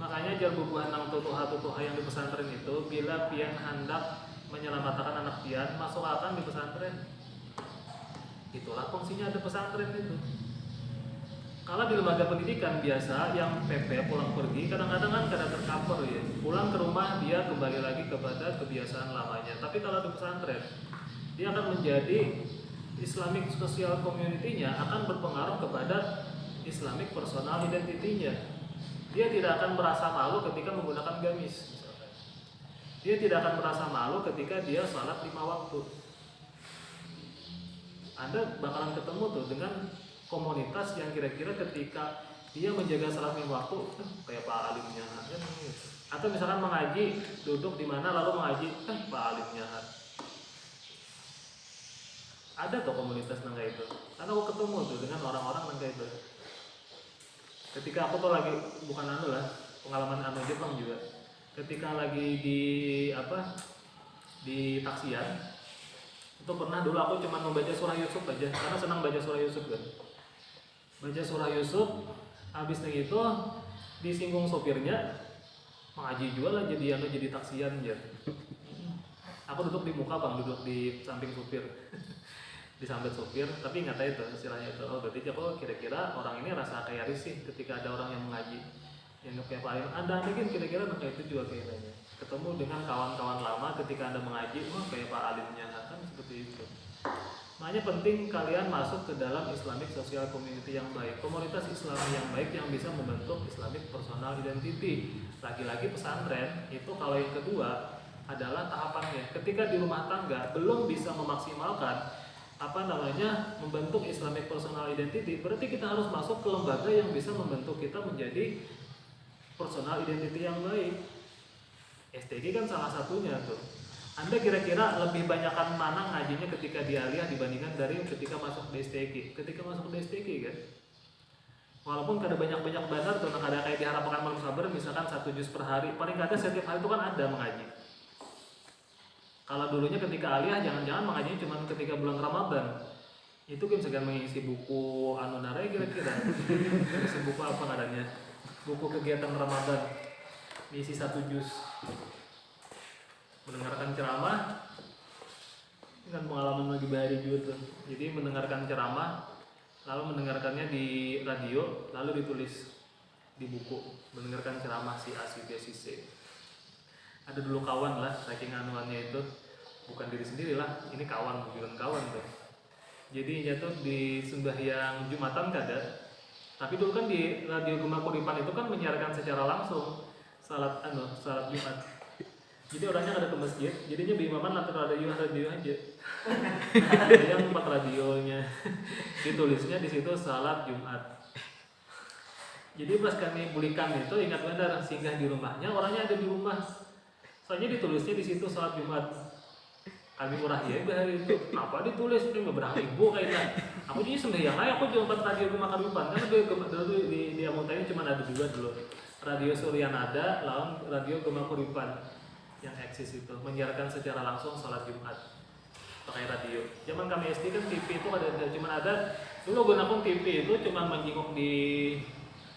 Speaker 1: Makanya jar bubuhan nang tutuha yang di pesantren itu bila pian hendak menyelamatkan anak pian masuk akan di pesantren. Itulah fungsinya ada pesantren itu. Kalau di lembaga pendidikan biasa yang PP pulang pergi kadang-kadang kan kadang tercover ya. Pulang ke rumah dia kembali lagi kepada kebiasaan lamanya. Tapi kalau di pesantren dia akan menjadi Islamic Social Community-nya akan berpengaruh kepada Islamic Personal Identity-nya. Dia tidak akan merasa malu ketika menggunakan gamis misalkan. Dia tidak akan merasa malu ketika dia salat 5 waktu. Anda bakalan ketemu tuh dengan komunitas yang kira-kira ketika dia menjaga salat lima waktu kayak Pak Alimnya kan gitu. Atau misalkan mengaji duduk di mana lalu mengaji Pak Alimnya kan. Ada tuh komunitas yang kayak itu. Karena aku ketemu tuh dengan orang-orang yang kayak itu. Ketika aku tuh lagi bukan pengalaman Jepang juga. Ketika lagi di taksian itu pernah dulu aku cuma membaca surah Yusuf aja karena senang baca surah Yusuf kan. Baca surah Yusuf habis itu disinggung sopirnya mengaji juga lah jadi taksian ya. Aku duduk di muka bang, duduk di samping supir disambet supir, tapi nggak tahu itu istilahnya itu. Oh berarti aku kira-kira orang ini rasa kayak risih ketika ada orang yang mengaji yang kayak Pak Alim. Anda mungkin kira-kira kayak itu juga kayaknya ketemu dengan kawan-kawan lama ketika Anda mengaji, kayak Pak Alimnya kan seperti itu. Makanya penting kalian masuk ke dalam Islamic Social Community yang baik, komunitas Islam yang baik yang bisa membentuk Islamic Personal Identity. Lagi-lagi pesantren itu kalau yang kedua adalah tahapannya. Ketika di rumah tangga belum bisa memaksimalkan membentuk Islamic Personal Identity, berarti kita harus masuk ke lembaga yang bisa membentuk kita menjadi personal identity yang baik. STG kan salah satunya tuh. Anda kira-kira lebih banyakkan mana ngajinya ketika di aliyah dibandingkan dari ketika masuk di STG? Ketika masuk di STG kan, walaupun kada banyak-banyak benar tuh, ada kayak diharapkan malam sabar, misalkan 1 juz per hari, paling kada setiap hari itu kan ada mengaji. Kalau dulunya ketika aliyah jangan-jangan mengajinya cuma ketika bulan Ramadan. Itu kan segan mengisi buku narai kira-kira. Mengisi buku apa adanya? Buku kegiatan Ramadan. Mengisi 1 juz. Mendengarkan ceramah dengan pengalaman lagi bahari juga tuh. Jadi mendengarkan ceramah lalu mendengarkannya di radio lalu ditulis di buku. Mendengarkan ceramah si A, si B, si C. Ada dulu kawan lah, saking anuannya itu bukan diri sendiri lah, ini kawan, bukan kawan tuh. Jadi tuh di sembahyang Jumatan kada, tapi dulu kan di radio Gema Kuripan itu kan menyiarkan secara langsung salat Jumat. Jadi orangnya kada ke masjid, jadinya beimaman lantar radio aja. Ada yang 4 radionya, ditulisnya di situ salat Jumat. Jadi pas kami bulikan itu ingat benar singgah di rumahnya, orangnya ada di rumah. Soalnya ditulisnya di situ salat Jumat. Kami murah ya bahari itu. Kenapa ditulis ini beberapa ribu kayaknya. Aku jadi sembahyang aja aku cuma 4 radio Gema Kuripan. Karena dulu di Amuntai cuma ada 2 dulu. Radio Suryanada lawan radio Gema Kuripan yang eksis itu menyiarkan secara langsung salat Jumat pakai radio. Zaman kami SD kan TV itu cuma ada dulu gue pun TV itu cuma menjenguk di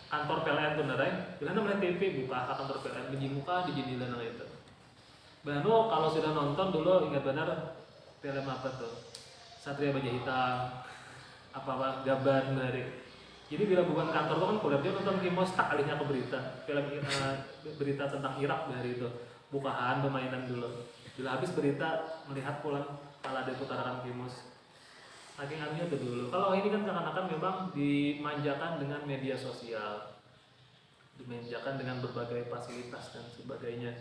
Speaker 1: kantor PLN tuh narai. Bila namanya TV buka kantor PLN menjenguk di jendela itu. Bano kalau sudah nonton dulu ingat benar film apa tuh Satria Baja Hitam apa Gaban Bahari. Jadi bila bukan kantor tuh kan kuliah dia nonton Kimos tak alihnya ke berita film berita tentang Irak bahari itu bukaan permainan dulu. Bila habis berita melihat pulang kalau ada putaran Kimos. Saking anehnya tuh dulu. Kalau ini kan seakan-akan memang dimanjakan dengan media sosial, dimanjakan dengan berbagai fasilitas dan sebagainya.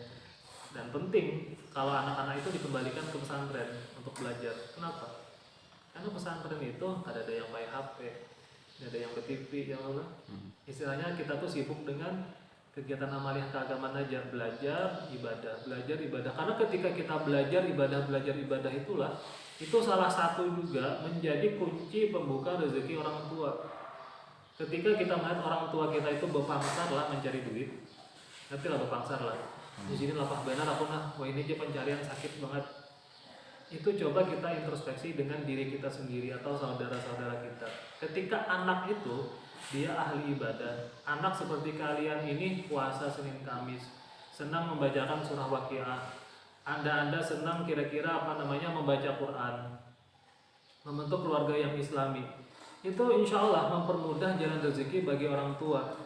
Speaker 1: Dan penting kalau anak-anak itu dikembalikan ke pesantren untuk belajar. Kenapa? Karena pesantren itu ada yang pakai HP, ada yang ke TV, yang mana? Istilahnya kita tuh sibuk dengan kegiatan amaliah keagamaan aja, belajar ibadah. Karena ketika kita belajar ibadah itulah itu salah satu juga menjadi kunci pembuka rezeki orang tua. Ketika kita melihat orang tua kita itu berpangsar lah mencari duit, nanti lah berpangsar lah. Di sini lapah benar aku wah ini aja pencarian sakit banget. Itu coba kita introspeksi dengan diri kita sendiri atau saudara-saudara kita. Ketika anak itu dia ahli ibadah, anak seperti kalian ini puasa Senin Kamis, senang membacakan surah Waqiah. Anda senang kira-kira membaca Quran, membentuk keluarga yang Islami. Itu insya Allah mempermudah jalan rezeki bagi orang tua.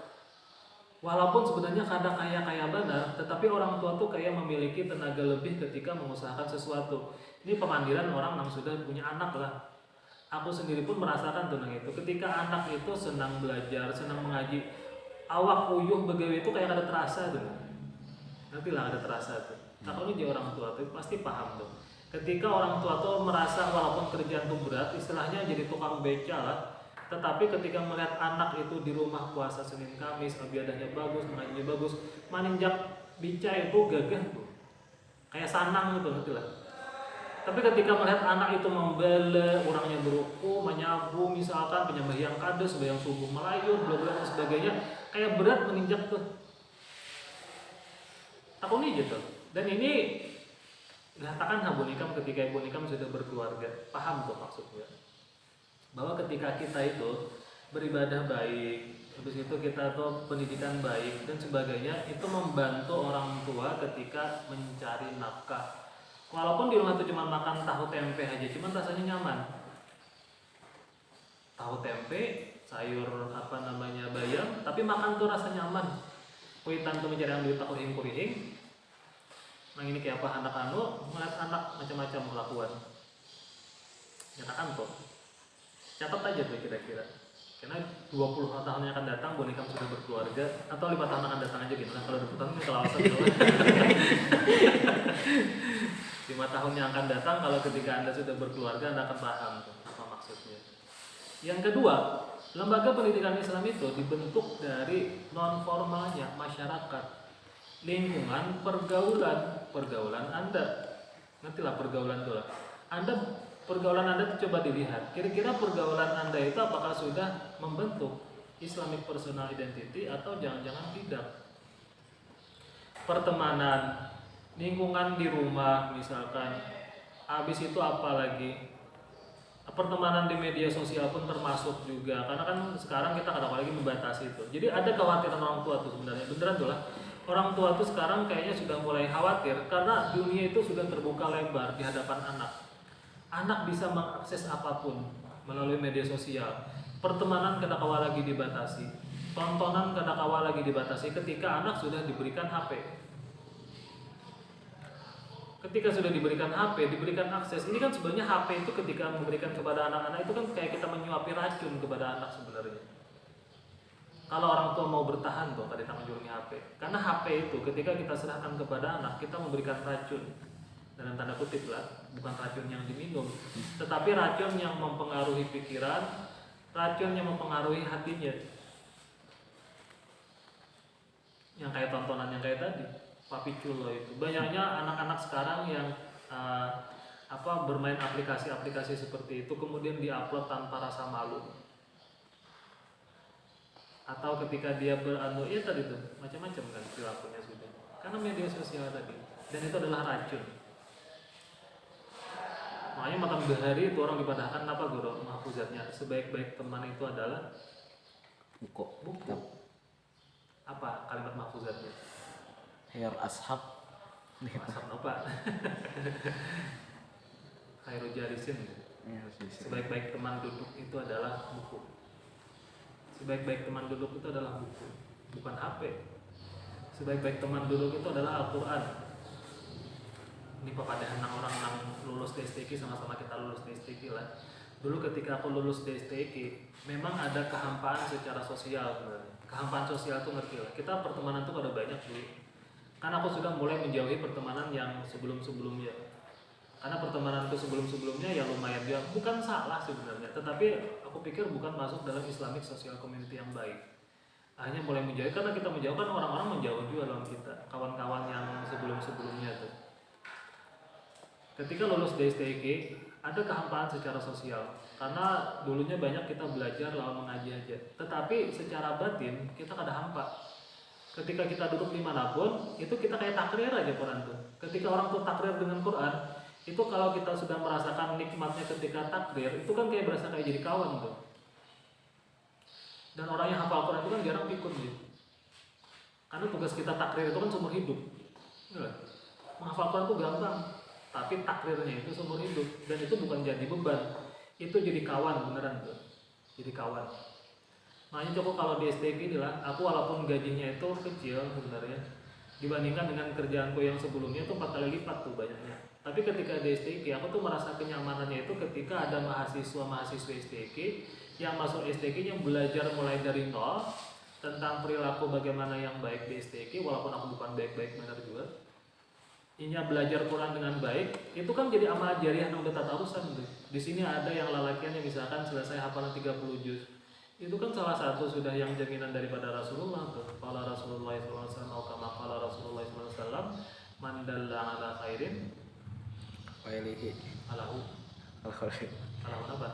Speaker 1: Walaupun sebenarnya kadang kaya benar, tetapi orang tua tuh kayak memiliki tenaga lebih ketika mengusahakan sesuatu. Ini pemandiran orang yang sudah punya anak lah. Aku sendiri pun merasakan tentang itu. Ketika anak itu senang belajar, senang mengaji, awak uyuh begawe itu kayak ada terasa tuh. Nantilah ada terasa tuh. Kalau dia orang tua tuh pasti paham tuh. Ketika orang tua tuh merasa walaupun kerjaan tuh berat, istilahnya jadi tukang beca lah, tetapi ketika melihat anak itu di rumah puasa Senin Kamis, ibadahnya bagus, mengajinya bagus, maninjak bica itu gagah tuh, kayak sanang gitu, ngerti lah. Tapi ketika melihat anak itu membela, orangnya beruku, menyabu, misalkan penyembelihan kades, sembahyang subuh melayur, bla dan sebagainya, kayak berat menginjak tuh. Aku nih gitu. Dan ini dikatakan Ibu Nikam ketika Ibu Nikam sudah berkeluarga, paham tuh maksudnya. Bahwa ketika kita itu beribadah baik, habis itu kita tuh pendidikan baik dan sebagainya, itu membantu orang tua ketika mencari nafkah. Walaupun di rumah itu cuma makan tahu tempe aja, cuman rasanya nyaman. Tahu tempe, sayur bayam, tapi makan tuh rasa nyaman. Kuitan tuh mencari yang duit tak kurihing. Nah ini kayak apa anak melihat anak macam-macam kelakuan. Nyatakan tuh. Catat aja tuh kira-kira. Karena 20 tahun yang akan datang boneka sudah berkeluarga, atau 5 tahun akan datang aja gitu. Nah kalau 20 tahun ini kelawasan 5 tahun yang akan datang, kalau ketika Anda sudah berkeluarga, Anda akan paham apa maksudnya. Yang kedua, lembaga pendidikan Islam itu dibentuk dari non-formalnya masyarakat, lingkungan, pergaulan Anda. Ngertilah pergaulan itu lah. Pergaulan Anda itu coba dilihat. Kira-kira pergaulan Anda itu apakah sudah membentuk Islamic Personal Identity atau jangan-jangan tidak? Pertemanan, lingkungan di rumah misalkan, habis itu apa lagi, pertemanan di media sosial pun termasuk juga, karena kan sekarang kita kadang-kadang lagi membatasi itu. Jadi ada kekhawatiran orang tua tuh sebenarnya, beneran tuh lah, orang tua tuh sekarang kayaknya sudah mulai khawatir karena dunia itu sudah terbuka lebar di hadapan anak bisa mengakses apapun melalui media sosial. Pertemanan kadang-kadang lagi dibatasi, tontonan kadang-kadang lagi dibatasi ketika anak sudah diberikan HP. Ketika sudah diberikan HP, diberikan akses, ini kan sebenarnya HP itu ketika memberikan kepada anak-anak itu kan kayak kita menyuapi racun kepada anak sebenarnya. Kalau orang tua mau bertahan tuh pada tangan jurungnya HP, karena HP itu ketika kita serahkan kepada anak, kita memberikan racun dalam tanda kutip lah, bukan racun yang diminum, tetapi racun yang mempengaruhi pikiran, racun yang mempengaruhi hatinya, yang kayak tontonan yang kayak tadi. Papi Culo itu banyaknya anak-anak sekarang yang bermain aplikasi-aplikasi seperti itu kemudian diupload tanpa rasa malu, atau ketika dia ya tadi tuh macam-macam kan perilakunya sudah karena media sosial tadi, dan itu adalah racun. Makanya makan bahari itu orang dipadahkan apa guru mahfuzatnya, sebaik-baik teman itu adalah buku. Apa kalimat mahfuzatnya?
Speaker 2: Khair ashab
Speaker 1: apa? Khairu jalisin. Sebaik-baik teman duduk itu adalah buku. Sebaik-baik teman duduk itu adalah buku, bukan HP. Sebaik-baik teman duduk itu adalah Al-Quran. Ini papadahan orang yang lulus DSTQ, sama-sama kita lulus DSTQ lah. Dulu ketika aku lulus DSTQ, memang ada kehampaan secara sosial sebenarnya. Kehampaan sosial tuh ngerti lah. Kita pertemanan tuh ada banyak dulu. Karena aku sudah mulai menjauhi pertemanan yang sebelum-sebelumnya. Karena pertemanan itu sebelum-sebelumnya ya lumayan dia bukan salah sebenarnya, tetapi aku pikir bukan masuk dalam Islamic Social Community yang baik. Hanya mulai menjauhi karena kita menjauhkan orang-orang menjauh juga dalam kita, kawan-kawan yang sebelum-sebelumnya tuh. Ketika lulus DSTQ ada kehampaan secara sosial karena dulunya banyak kita belajar lalu mengaji aja, tetapi secara batin kita kada hampa. Ketika kita duduk dimanapun, itu kita kayak takrir aja Quran tuh. Ketika orang tuh takrir dengan Quran, itu kalau kita sudah merasakan nikmatnya ketika takrir, itu kan kayak berasa kayak jadi kawan tuh. Dan orang yang hafal Quran itu kan jarang pikun gitu. Karena tugas kita takrir itu kan seumur hidup. Menghafal Quran itu gampang, tapi takrirnya itu seumur hidup. Dan itu bukan jadi beban, itu jadi kawan beneran tuh. Jadi kawan. Makanya cukup kalau di STQ inilah, aku walaupun gajinya itu kecil sebenarnya dibandingkan dengan kerjaanku yang sebelumnya itu 4 kali lipat tuh banyaknya. Tapi ketika di STQ aku tuh merasa kenyamanannya itu ketika ada mahasiswa-mahasiswa STQ yang masuk STQ yang belajar mulai dari nol tentang perilaku bagaimana yang baik di STQ, walaupun aku bukan baik-baik benar juga. inya belajar Quran dengan baik, itu kan jadi amal jariah nang tatarusan tuh. Di sini ada yang lalakiannya misalkan selesai hafalan 30 juz. Itu kan salah satu sudah yang jaminan daripada Rasulullah tuh. Qala Rasulullah sallallahu alaihi wasallam atau kama qala Rasulullah sallallahu alaihi wasallam, man dalla ala khairin
Speaker 2: Wailihi.
Speaker 1: alahu
Speaker 2: Al-Khair.
Speaker 1: alahu apa?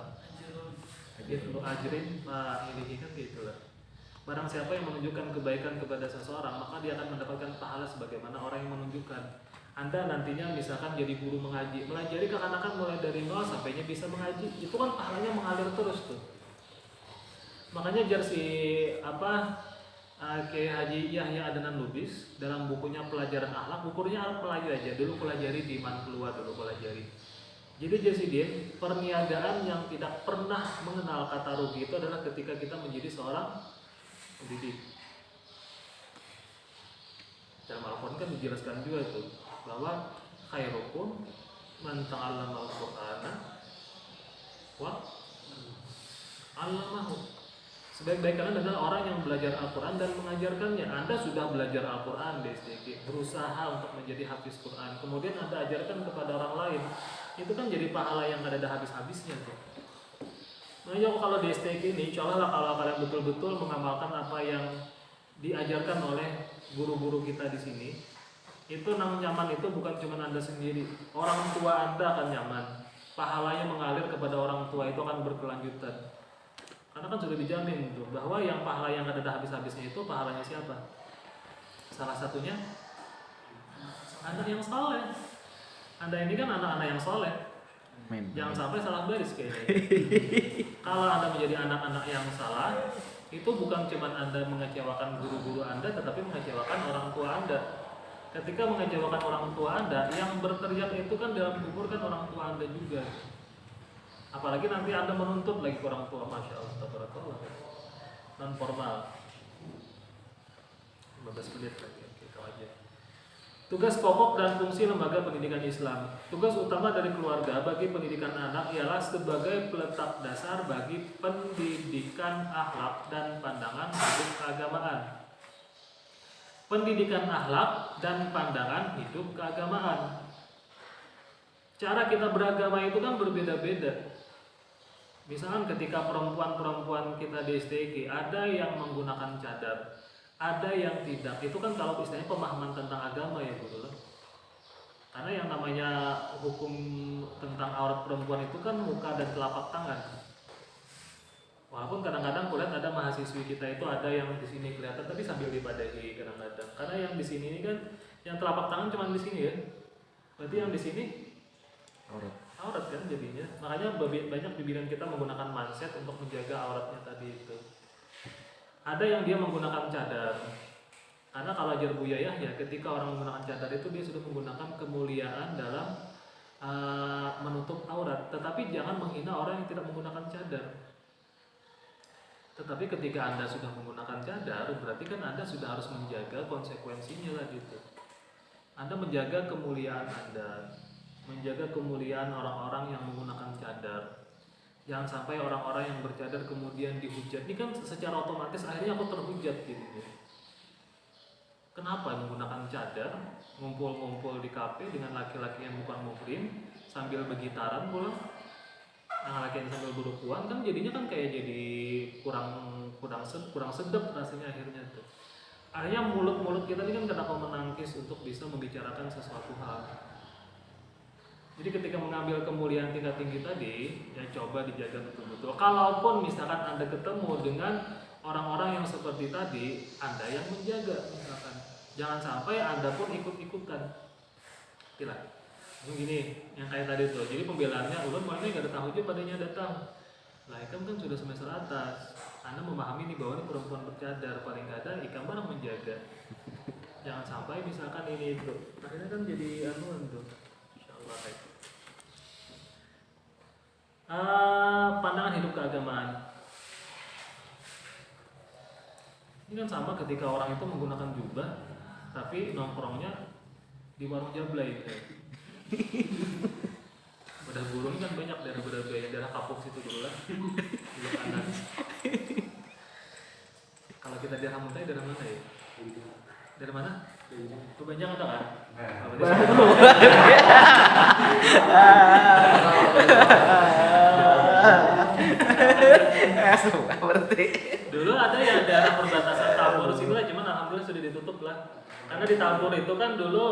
Speaker 1: Gitu ajrin fa'ilihi kan gitu lah. Barang siapa yang menunjukkan kebaikan kepada seseorang, maka dia akan mendapatkan pahala sebagaimana orang yang menunjukkan. Anda nantinya misalkan jadi guru mengaji, melajari kekanakan mulai dari nol sampainya bisa mengaji, itu kan pahalanya mengalir terus tuh. Makanya jar si Kiai Haji Yahya Adnan Lubis dalam bukunya Pelajaran Akhlak, bukunya Melayu aja, dulu pelajari di Manplua dulu pelajari. Jadi Jasidin, perniagaan yang tidak pernah mengenal kata rugi itu adalah ketika kita menjadi seorang pendidik. Dalam Al-Quran kan dijelaskan juga tuh bahwa khairukum man ta'allama al-Qur'ana wa 'allamahu. Sebaik-baik kalian adalah orang yang belajar Al-Quran dan mengajarkannya. Anda sudah belajar Al-Quran di SDG, berusaha untuk menjadi hafiz Quran, kemudian Anda ajarkan kepada orang lain. Itu kan jadi pahala yang gak ada habis-habisnya tuh. Makanya kalau di STK ini, cobalah kalau kalian betul-betul mengamalkan apa yang diajarkan oleh guru-guru kita di sini, itu nyaman itu bukan cuma Anda sendiri, orang tua Anda akan nyaman. Pahalanya mengalir kepada orang tua itu akan berkelanjutan. Karena kan sudah dijamin tuh bahwa yang pahala yang ada habis-habisnya itu pahalanya siapa? Salah satunya anak yang saleh. Anda ini kan anak-anak yang soleh. Jangan sampai salah baris kayaknya. Kalau Anda menjadi anak-anak yang salah, itu bukan cuma Anda mengecewakan guru-guru Anda, tetapi mengecewakan orang tua Anda. Ketika mengecewakan orang tua Anda, yang berteriak itu kan dalam kubur kan orang tua Anda juga. Apalagi nanti Anda menuntut lagi ke orang tua, Masya Allah, tabarakallah. Non formal 15 menit lagi, oke, aja. Tugas pokok dan fungsi lembaga pendidikan Islam. Tugas utama dari keluarga bagi pendidikan anak ialah sebagai peletak dasar bagi pendidikan akhlak dan pandangan hidup keagamaan. Pendidikan akhlak dan pandangan hidup keagamaan. Cara kita beragama itu kan berbeda-beda. Misalkan ketika perempuan-perempuan kita di STG, ada yang menggunakan cadar, ada yang tidak. Itu kan kalau istilahnya pemahaman tentang agama ya Bu. Karena yang namanya hukum tentang aurat perempuan itu kan muka dan telapak tangan. Walaupun kadang-kadang kulihat ada mahasiswi kita itu ada yang di sini kelihatan tapi sambil dipadahi kadang-kadang. Karena yang di sini ini kan yang telapak tangan cuma di sini ya. Berarti yang di sini aurat kan jadinya. Makanya banyak bibiran kita menggunakan manset untuk menjaga auratnya tadi itu. Ada yang dia menggunakan cadar. Karena kalau ajar Buya Yahya, ketika orang menggunakan cadar itu dia sudah menggunakan kemuliaan dalam menutup aurat. Tetapi jangan menghina orang yang tidak menggunakan cadar. Tetapi ketika Anda sudah menggunakan cadar, berarti kan Anda sudah harus menjaga konsekuensinya lah gitu. Anda menjaga kemuliaan Anda, menjaga kemuliaan orang-orang yang menggunakan cadar. Jangan sampai orang-orang yang bercadar kemudian dihujat. Ini kan secara otomatis akhirnya aku terhujat gitu. Kenapa menggunakan cadar, ngumpul-ngumpul di kafe dengan laki-laki yang bukan muhrim sambil bergitaran pulang, yang laki yang sambil berukuan kan jadinya kan kayak jadi kurang sedap rasanya akhirnya tuh. Akhirnya mulut-mulut kita ini kan kenapa menangkis untuk bisa membicarakan sesuatu hal. Jadi ketika mengambil kemuliaan tingkat tinggi tadi, ya coba dijaga betul-betul. Kalaupun misalkan Anda ketemu dengan orang-orang yang seperti tadi, Anda yang menjaga misalkan. Jangan sampai Anda pun ikut-ikutan. Tidak. Begini, yang kayak tadi tuh. Jadi pembelaannya, ulun mana nggak ada tahu aja padanya datang. Lah ikam kan sudah semester atas. Anda memahami nih bahwa ini perempuan bercadar, paling nggak ada ikam barang menjaga. Jangan sampai misalkan ini itu. Akhirnya kan jadi anuan tuh. Insyaallah baik. Pandangan hidup keagamaan. Ini kan sama ketika orang itu menggunakan jubah, tapi nongkrongnya di warung Jablay. Bedah burung kan banyak daerah Kapuk situ dulu lah. Di kanan. Kalau kita di Hamuntai daerah mana ya? Dari mana? Kebanyakan ada kan?
Speaker 2: berarti.
Speaker 1: Dulu ada ya daerah perbatasan Tabur situ lah, cuman alhamdulillah sudah ditutup lah. Karena di Tabur itu kan dulu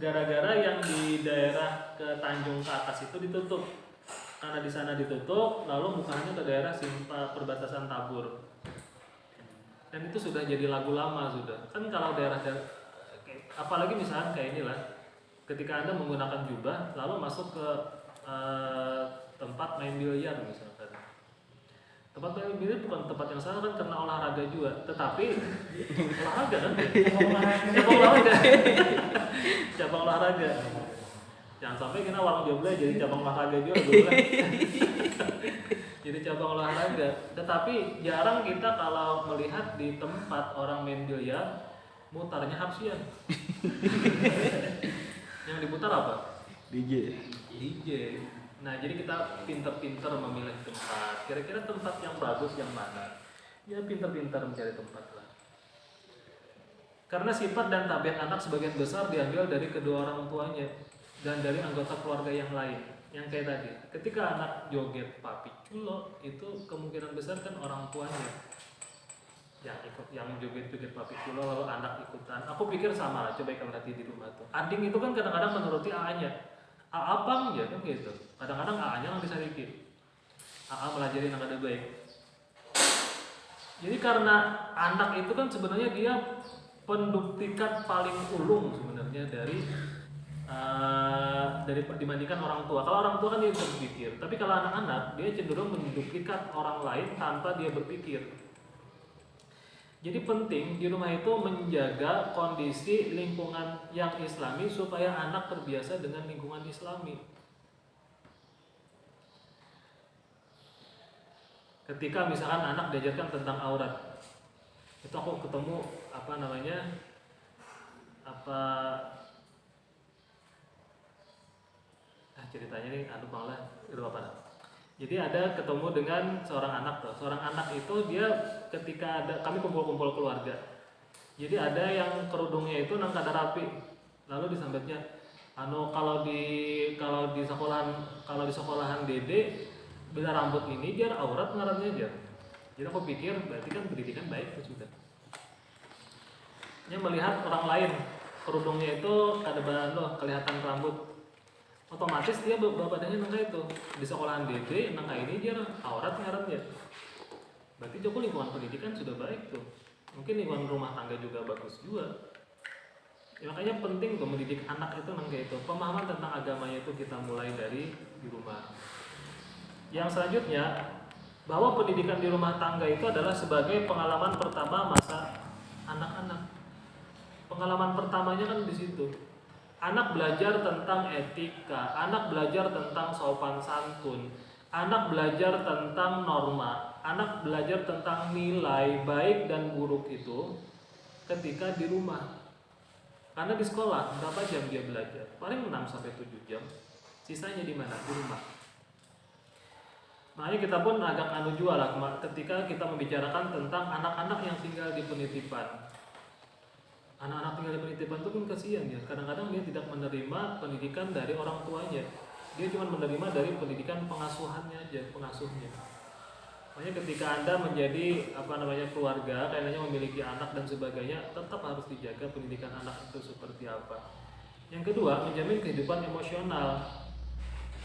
Speaker 1: gara-gara yang di daerah ke Tanjung ke atas itu ditutup. Karena di sana ditutup, lalu mukanya ke daerah perbatasan Tabur. Dan itu sudah jadi lagu lama sudah. Kan kalau daerah apalagi misalnya kayak inilah, ketika Anda menggunakan jubah lalu masuk ke tempat main biliar misalkan. Tempat main biliar bukan tempat yang salah kan karena olahraga juga, tetapi olahraga kan? Cabang olahraga. Jangan sampai kita warung jomblo jadi cabang olahraga juga dulu. Jadi cabang olahraga. Tetapi jarang kita kalau melihat di tempat orang main biliar mutarnya hapsian. Yang diputar apa?
Speaker 2: DJ.
Speaker 1: Nah, jadi kita pinter-pinter memilih tempat. Kira-kira tempat yang bagus yang mana? Ya pinter-pinter mencari tempat lah. Karena sifat dan tabiat anak sebagian besar diambil dari kedua orang tuanya dan dari anggota keluarga yang lain. Yang kayak tadi, ketika anak joget papi culo, itu kemungkinan besar kan orang tuanya yang joget-joget papi culo lalu anak ikutan. Aku pikir sama lah, coba ikan hati di rumah tuh. Ading itu kan kadang-kadang menuruti AA-nya. AA bang ya kan gitu. Kadang-kadang AA-nya yang disarikin. AA melajarin yang ada baik. Jadi karena anak itu kan sebenarnya dia penduktikan paling ulung sebenarnya dari dibandingkan orang tua. Kalau orang tua kan dia bisa berpikir, tapi kalau anak-anak dia cenderung menduplikat orang lain tanpa dia berpikir. Jadi penting di rumah itu menjaga kondisi lingkungan yang islami supaya anak terbiasa dengan lingkungan islami. Ketika misalkan anak diajarkan tentang aurat, itu aku ketemu ceritanya nih malah itu apa? Jadi ada ketemu dengan seorang anak tuh. Seorang anak itu dia ketika kami kumpul-kumpul keluarga. Jadi ada yang kerudungnya itu nang kada rapi. Lalu disambetnya kalau di sekolahan Dede bila rambut ini biar aurat ngarannya aja. Jadi aku pikir berarti kan pendidikan baik itu sudah. Yang melihat orang lain kerudungnya itu kada kelihatan rambut. Otomatis dia badannya nangka itu di sekolahan DD nangka ini dia aurat ngarannya. Berarti joko lingkungan pendidikan sudah baik tuh. Mungkin lingkungan rumah tangga juga bagus juga. Ya, makanya penting tuh mendidik anak itu nangka itu. Pemahaman tentang agamanya itu kita mulai dari di rumah. Yang selanjutnya bahwa pendidikan di rumah tangga itu adalah sebagai pengalaman pertama masa anak-anak. Pengalaman pertamanya kan di situ. Anak belajar tentang etika, anak belajar tentang sopan santun, anak belajar tentang norma, anak belajar tentang nilai baik dan buruk itu ketika di rumah. Karena di sekolah berapa jam dia belajar? Paling 6 sampai 7 jam. Sisanya di mana? Di rumah. Makanya kita pun agak juga lah ketika kita membicarakan tentang anak-anak yang tinggal di penitipan. Anak-anak tinggal di penitipan itu pun kasihan ya. Kadang-kadang dia tidak menerima pendidikan dari orang tuanya. Dia cuma menerima dari pendidikan pengasuhannya aja, pengasuhnya. Makanya ketika Anda menjadi keluarga, kayaknya memiliki anak dan sebagainya, tetap harus dijaga pendidikan anak itu seperti apa. Yang kedua, menjamin kehidupan emosional.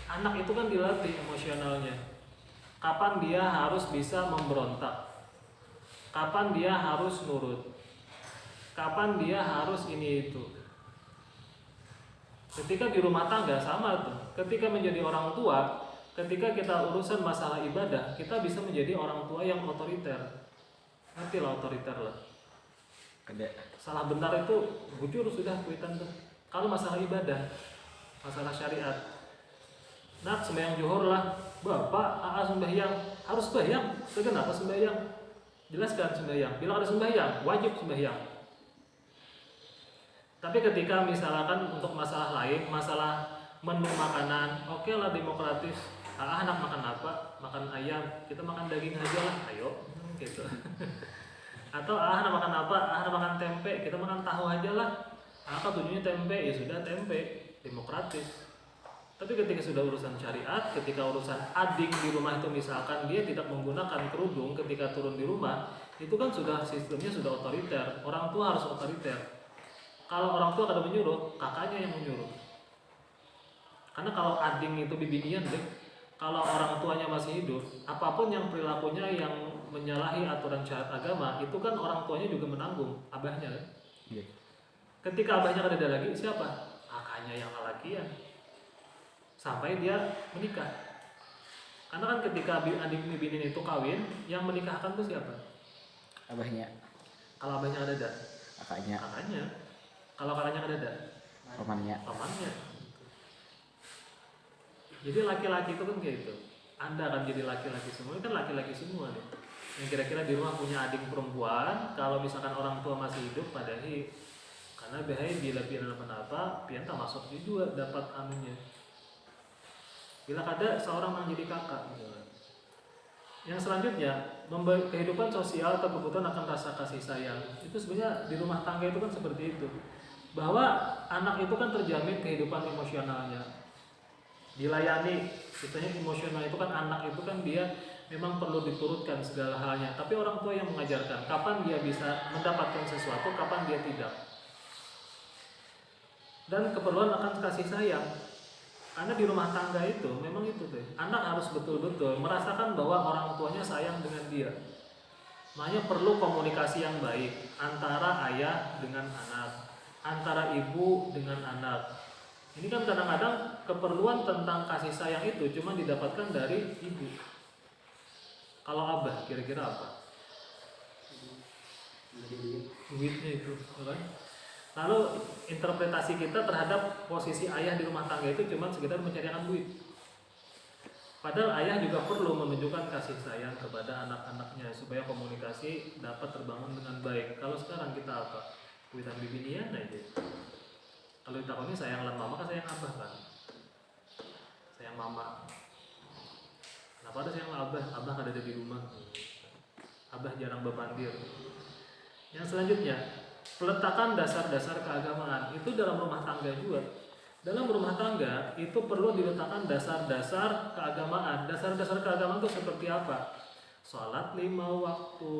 Speaker 1: Anak itu kan dilatih emosionalnya. Kapan dia harus bisa memberontak? Kapan dia harus nurut? Kapan dia harus ini itu? Ketika di rumah tangga sama tuh. Ketika menjadi orang tua, ketika kita urusan masalah ibadah, kita bisa menjadi orang tua yang otoriter. Ngerti lah otoriter lah. Salah benar itu bujur sudah kuitan tuh. Kalau masalah ibadah, masalah syariat, nak sembahyang zuhur lah, bapak sembahyang harus sembahyang. Kenapa sembahyang? Jelaskan sembahyang. Bila ada sembahyang, wajib sembahyang. Tapi ketika misalkan untuk masalah lain, masalah menu makanan, oke lah demokratis. Anak makan apa? Makan ayam, kita makan daging aja lah, ayo, gitu. Atau anak makan apa? Anak makan tempe, kita makan tahu aja lah. Tujuannya tempe, ya sudah tempe, demokratis. Tapi ketika sudah urusan syariat, ketika urusan ading di rumah itu misalkan dia tidak menggunakan kerudung ketika turun di rumah, itu kan sudah sistemnya sudah otoriter. Orang tua harus otoriter. Kalau orang tua kada menyuruh, kakaknya yang menyuruh. Karena kalau ading itu bibinian deh, kalau orang tuanya masih hidup, apapun yang perilakunya yang menyalahi aturan syariat agama, itu kan orang tuanya juga menanggung, abahnya kan.
Speaker 2: Iya.
Speaker 1: Ketika abahnya kada ada lagi, siapa? Kakaknya yang lalakian. Sampai dia menikah. Karena kan ketika adik bibinin itu kawin, yang menikahkan itu siapa?
Speaker 2: Abahnya,
Speaker 1: Kalau abahnya ada,
Speaker 2: kakaknya,
Speaker 1: kakaknya. Kalau kakaknya ada,
Speaker 2: pamannya.
Speaker 1: pamannya. Jadi laki-laki itu kan kayak gitu. Anda akan jadi laki-laki semua, ini kan laki-laki semua nih. Yang kira-kira di rumah punya adik perempuan, kalau misalkan orang tua masih hidup, padahi. Karena bahaya bila pian apa-apa, pian tak masuk juga dapat anunya. Bila ada seorang yang jadi kakak gitu. Yang selanjutnya, kehidupan sosial atau kebutuhan akan rasa kasih sayang. Itu sebenarnya di rumah tangga itu kan seperti itu. Bahwa anak itu kan terjamin kehidupan emosionalnya. Dilayani, istilahnya emosional itu kan anak itu kan dia memang perlu diturutkan segala halnya. Tapi orang tua yang mengajarkan kapan dia bisa mendapatkan sesuatu, kapan dia tidak. Dan keperluan akan kasih sayang. Karena di rumah tangga itu memang itu tuh, anak harus betul-betul merasakan bahwa orang tuanya sayang dengan dia. Makanya perlu komunikasi yang baik antara ayah dengan anak, antara ibu dengan anak. Ini kan kadang-kadang keperluan tentang kasih sayang itu cuma didapatkan dari ibu. Kalau abah kira-kira apa? Duitnya itu, kan? Lalu interpretasi kita terhadap posisi ayah di rumah tangga itu cuma sekedar mencarikan duit. Padahal ayah juga perlu menunjukkan kasih sayang kepada anak-anaknya supaya komunikasi dapat terbangun dengan baik. Kalau sekarang kita apa? Kuitan bibinian aja. Kalau ditakoni sayang lan mama kan sayang abah kan? Sayang mama. Kenapa ada sayang abah? Abah ada di rumah. Abah jarang bepandir. Yang selanjutnya, peletakan dasar-dasar keagamaan itu dalam rumah tangga juga. Dalam rumah tangga itu perlu diletakkan dasar-dasar keagamaan. Dasar-dasar keagamaan itu seperti apa? Sholat 5 waktu,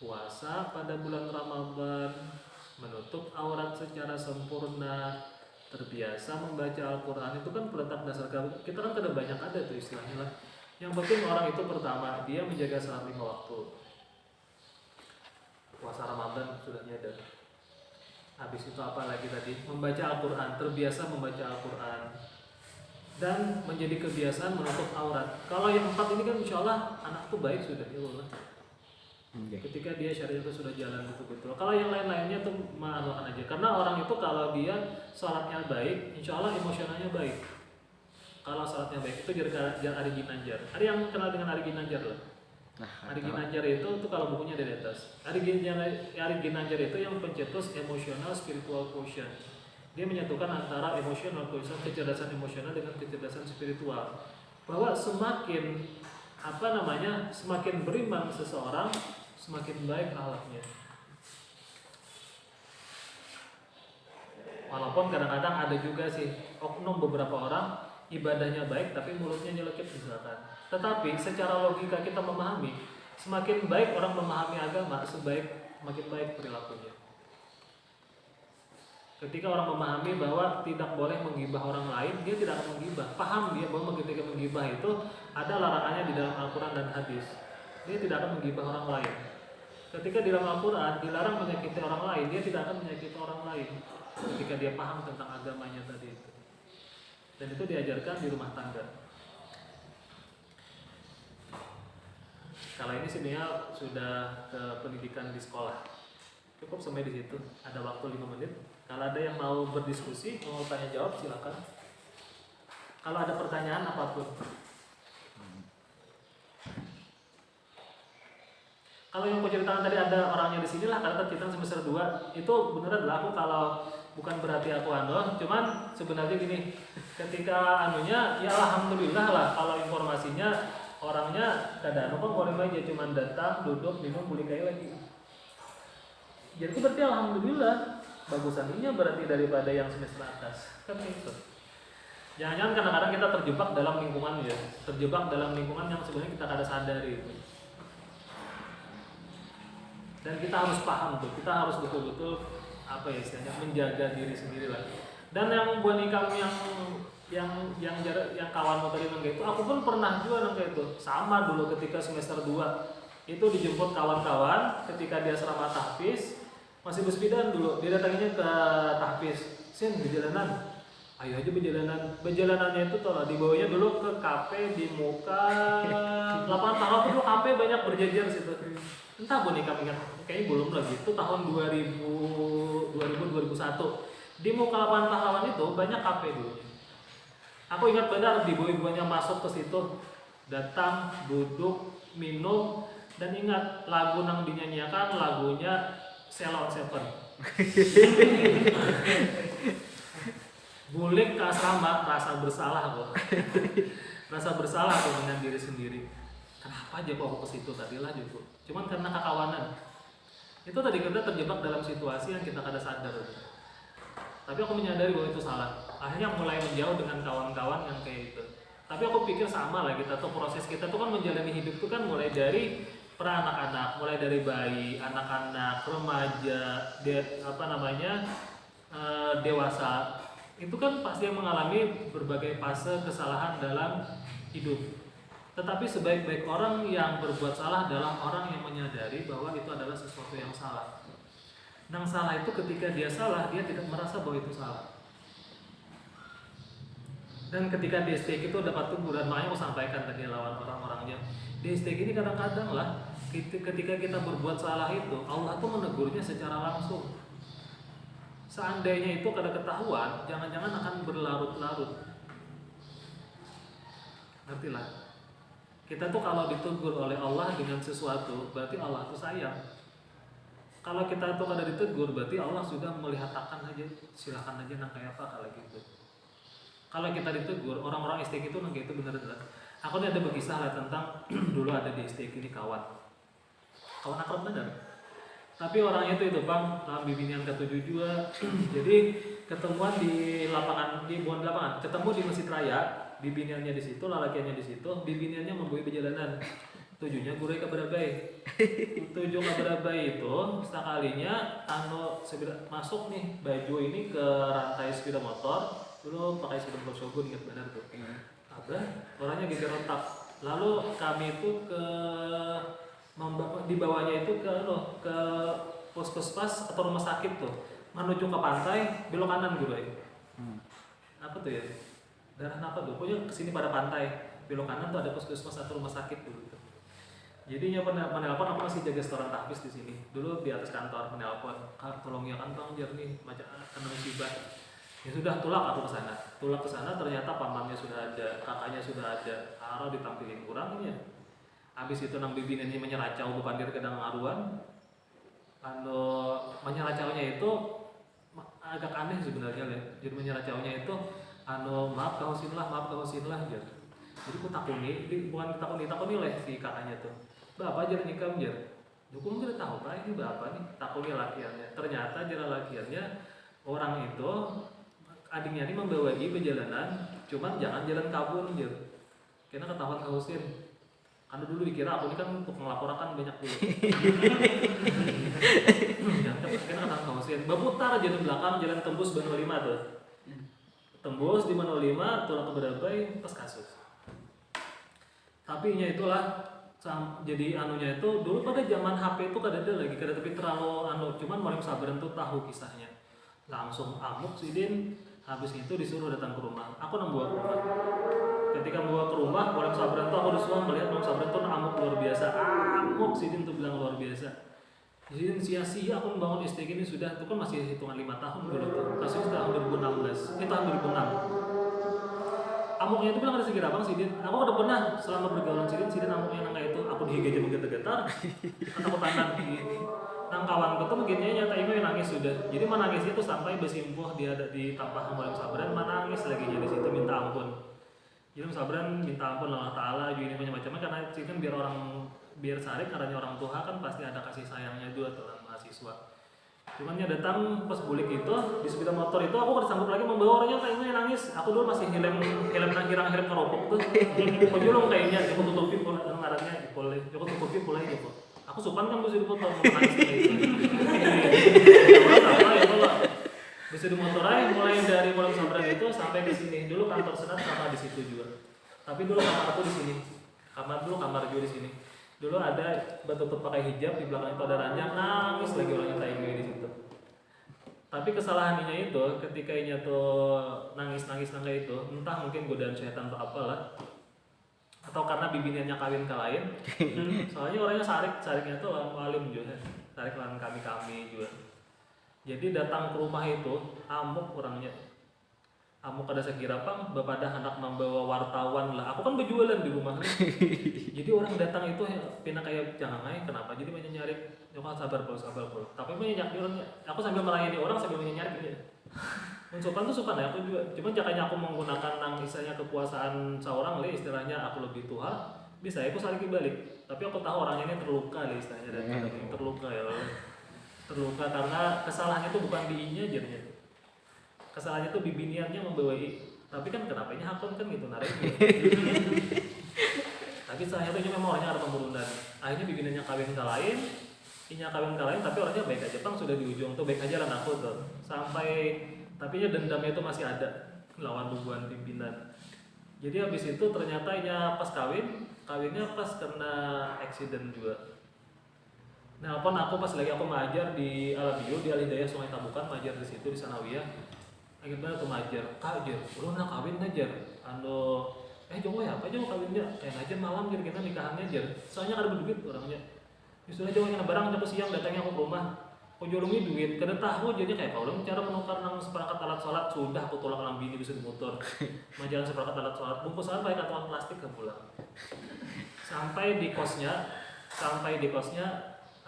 Speaker 1: puasa pada bulan Ramadan, menutup aurat secara sempurna, terbiasa membaca Al-Quran. Itu kan peletak dasar keagamaan. Kita kan ada banyak ada tuh istilahnya lah. Yang penting orang itu pertama dia menjaga sholat 5 waktu. Puasa Ramadan sudah nyadar. Habis itu apa lagi tadi? Membaca Al-Quran, terbiasa membaca Al-Quran. Dan menjadi kebiasaan menutup aurat. Kalau yang 4 ini kan insya Allah anak tuh baik sudah ya Allah. Ketika dia syariat itu sudah jalan betul-betul. Kalau yang lain-lainnya tuh maafkan aja. Karena orang itu kalau dia sholatnya baik, insya Allah emosionalnya baik. Kalau sholatnya baik itu jar Ari Ginanjar. Ari yang kenal dengan Ari Ginanjar lah. Ari Ginanjar itu kalau bukunya ada di atas. Ari Ginanjar itu yang pencetus emosional spiritual quotient. Dia menyatukan antara emosional quotient, kecerdasan emosional dengan kecerdasan spiritual. Bahwa semakin semakin beriman seseorang, semakin baik akhlaknya. Walaupun kadang-kadang ada juga sih oknum beberapa orang ibadahnya baik tapi mulutnya nyelekit misalkan. Tetapi secara logika kita memahami, semakin baik orang memahami agama, semakin baik perilakunya. Ketika orang memahami bahwa tidak boleh menggibah orang lain, dia tidak akan menggibah. Paham dia bahwa ketika menggibah itu ada larangannya di dalam Al-Quran dan hadis. Dia tidak akan menggibah orang lain. Ketika di dalam Al-Quran dilarang menyakiti orang lain, dia tidak akan menyakiti orang lain. Ketika dia paham tentang agamanya tadi itu. Dan itu diajarkan di rumah tangga. Kalau ini sebenarnya sudah ke pendidikan di sekolah. Cukup sampai di situ. Ada waktu 5 menit. Kalau ada yang mau berdiskusi, mau tanya jawab silakan. Kalau ada pertanyaan apapun. Kalau yang aku ceritakan tadi ada orangnya di sini lah, karena kita semester 2 itu beneran lah. Aku kalau bukan berarti aku cuman sebenarnya gini, ketika ya alhamdulillah lah kalau informasinya orangnya kadang kok boleh aja cuman datang, duduk, minum, beli kayu lagi. Jadi berarti alhamdulillah bagusan ini berarti daripada yang semester atas kan itu. Jangan-jangan kadang-kadang kita terjebak dalam lingkungan ya, terjebak dalam lingkungan yang sebenarnya kita kada sadari itu. Dan kita harus paham tuh, kita harus betul-betul apa ya istilahnya menjaga diri sendiri lah. Dan yang buat kamu yang kawanmu tadi nang itu, aku pun pernah juga nang itu. Sama dulu ketika semester 2 itu dijemput kawan-kawan ketika dia asrama tahfiz, masih bersepidan dulu. Dia datanginnya ke tahfiz, "Sin, perjalanan. Ayo aja perjalanannya itu tuh dibawanya dulu ke kafe di muka lapangan taruh tuh dulu kafe banyak berjejer situ. Entah bu nih kami ingat, kayaknya belum lagi itu tahun 2001 di muka lapangan pahlawan itu banyak kafe dulu. Aku ingat benar di ibu-ibunya masuk ke situ, datang, duduk, minum, dan ingat lagu yang dinyanyikan lagunya Sheila on 7. Bulik ke asrama, rasa bersalah kok. Rasa bersalah tuh dengan diri sendiri. Kenapa aja kok aku ke situ tadi lah juga. Cuman karena kekawanan. Itu tadi kita terjebak dalam situasi yang kita kada sadar. Tapi aku menyadari bahwa itu salah. Akhirnya mulai menjauh dengan kawan-kawan yang kayak itu. Tapi aku pikir sama lah kita tuh proses kita tuh kan menjalani hidup tuh kan mulai dari anak-anak, mulai dari bayi, anak-anak, remaja, dewasa. Itu kan pasti mengalami berbagai fase kesalahan dalam hidup. Tetapi sebaik-baik orang yang berbuat salah adalah orang yang menyadari bahwa itu adalah sesuatu yang salah. Yang salah itu ketika dia salah, dia tidak merasa bahwa itu salah. Dan ketika di STQ itu dapat teguran, makanya aku sampaikan tadi lawan orang-orangnya. Di STQ ini kadang-kadang lah, ketika kita berbuat salah itu, Allah tuh menegurnya secara langsung. Seandainya itu kada ketahuan, jangan-jangan akan berlarut-larut. Ngertilah. Kita tuh kalau ditegur oleh Allah dengan sesuatu, berarti Allah tuh sayang. Kalau kita tuh kada ditegur, berarti Allah sudah melihat akan aja, silakan aja nang kayak apa kalau gitu. Kalau kita ditegur, orang-orang STQ itu nang kayak itu bener-bener. Aku nih ada berkisah lah tentang dulu ada di STQ ini kawan akrab bener. Tapi orangnya itu bang, bibinian ke-7 juga. Jadi ketemuan di lapangan, di bukan lapangan, ketemu di Masjid Raya, bibiniannya di situ, lalakiannya di situ, bibiniannya membuat perjalanan. Tujuannya gurai ke Berabai. Tujuan ke Berabai itu sekalinya masuk nih baju ini ke rantai sepeda motor, dulu pakai sepeda motor Shogun ingat benar tuh. Orangnya geger otak. Lalu kami itu di bawahnya itu ke puskesmas atau rumah sakit tuh, menuju ke pantai belok kanan gitu ya. Apa tuh ya, daerah apa tuh, pokoknya kesini pada pantai belok kanan tuh ada puskesmas atau rumah sakit dulu tuh. Jadinya menelpon, aku masih jaga setoran tahfiz di sini dulu di atas kantor, menelpon, tolong ya kan bang jar nih macam kena musibah. Ya sudah, tulak ke sana ternyata pamannya sudah ada, kakaknya sudah ada, arah ditampilin kurangnya. Habis itu nang bibin ini menyeracau bupandir ke aruan. Menyeracaunya itu agak aneh sebenarnya ya. Jadi menyeracaunya itu maaf kahosinlah jar. Jadi ku takuni, bukan takuni leh si kakaknya tuh. Bapak jar nikam jar. Dukung tidak tahu pak ini bapak nih, takuni lakiannya. Ternyata jara lakiannya orang itu adiknya ini membawa dia perjalanan, cuman jangan jalan kabur jar. Karena ketahuan kahosin. Karena dulu dikira aku ini kan untuk melaporkan banyak dulu. Karena kata kawasan, berputar aja di belakang jalan tembus Bano 5 tuh. Tembus di Bano 5, tulang ke Berabai, pas kasus. Tapi itulah jadi anunya itu dulu pada zaman HP itu kada ada lagi, kada tapi terlalu cuman Marim Sabran tuh tahu kisahnya. Langsung amuk sidin, habis itu disuruh datang ke rumah. Aku nang bawa ke rumah. Ketika membawa ke rumah, Marim Sabran tuh aku disuruh melihat Marim Sabran tuh amuk luar biasa. Amuk sidin tuh bilang luar biasa. Jadi sia-sia aku membangun STQ ini sudah, itu kan masih hitungan 5 tahun dulu tuh. Kasus tahun 2016, tahun 2006. Amuknya itu bilang ada segera bang sidin. Aku udah pernah selama bergaulan sidin amuknya nang kayak itu. Aku dihiga aja menggetar-getar. Kan aku tahan gini. Nang kawanku tuh begini nyata ini nangis sudah. Jadi menangis itu sampai bersimpuh dia ada di tampah Marim Sabran, menangis lagi di situ minta ampun. Jadi Sabran minta ampun Allah Ta'ala juga ini macam-macam karena itu kan biar sarik karena orang tua kan pasti ada kasih sayangnya juga dalam mahasiswa. Cuman dia datang pas bulik itu di sepeda motor itu aku disambut lagi membawa orangnya kayaknya nangis. Aku dulu masih helm keropok tuh. Aku julung kayaknya aku tutupi pula ngarannya boleh. Aku tutupi pula itu kok. Aku supan kan bisa dipoto mau nangis kayak gitu. Apa ya kalau bisa di motor aja mulai dari Pondok Sabran itu sampai ke sini. Dulu kantor senat sama di situ juga. Tapi dulu kamar aku di sini. Kamar juga di sini. Dulu ada betul-betul pakai hijab, di belakang itu ada ranjang, nangis lagi orangnya taingnya di situ. Tapi kesalahannya itu ketika ini tuh nangis itu, entah mungkin godaan setan atau apalah, atau karena bibiniannya kawin ke lain. Soalnya orangnya sariknya tuh alim juga, sarik lawan kami juga. Jadi datang ke rumah itu amuk orangnya. Amuk ada sekira pang, bapak ada anak membawa wartawan lah. Aku kan berjualan di rumah nih. Jadi orang datang itu pina kayak jangan aja kenapa? Jadi banyak nyari, coba sabar bro. Tapi banyak nyari orang. Aku sambil melayani orang sambil banyak nyari dia. Mensupan tuh suka ya aku juga. Cuman jakanya aku menggunakan istilahnya kekuasaan seorang le istilahnya aku lebih tua. Bisa aku saling balik. Tapi aku tahu orangnya ini terluka le istilahnya dan terluka ya. Terluka karena kesalahannya itu bukan di inya jadinya. Kesalahannya tuh bibiniannya membawai, tapi kan kenapa ini hakon kan gitu narik. Tapi saya tuh memang orangnya ada pembunuhan. Akhirnya bibiniannya kawin ke lain, inya kawin ke lain, tapi orangnya baik aja. Pang sudah di ujung tuh baik aja lah aku tuh. Sampai tapi dendamnya itu masih ada lawan hubungan pimpinan. Jadi habis itu ternyata inya pas kawinnya pas kena accident juga. Nah, aku pas lagi aku mengajar di Alabio di Alhidayah Sungai Tabukan, mengajar di situ di Sanawiyah. Akhirnya aku ngajar, kak aja, udah nak kawin aja, Jowo ya apa Jowo kawinnya, ngajar malam jadi kita nikahannya aja, soalnya ada duit orangnya, misalnya Jowo yang barang aku siang datangnya aku ke rumah, aku jurungi duit, kada tahu jadi kayak kalau cara menukar nang seperangkat alat sholat sudah aku tolak nang bini bisa di motor, majalah seperangkat alat sholat, bungkus apa pakai kantong plastik ke pulang, sampai di kosnya,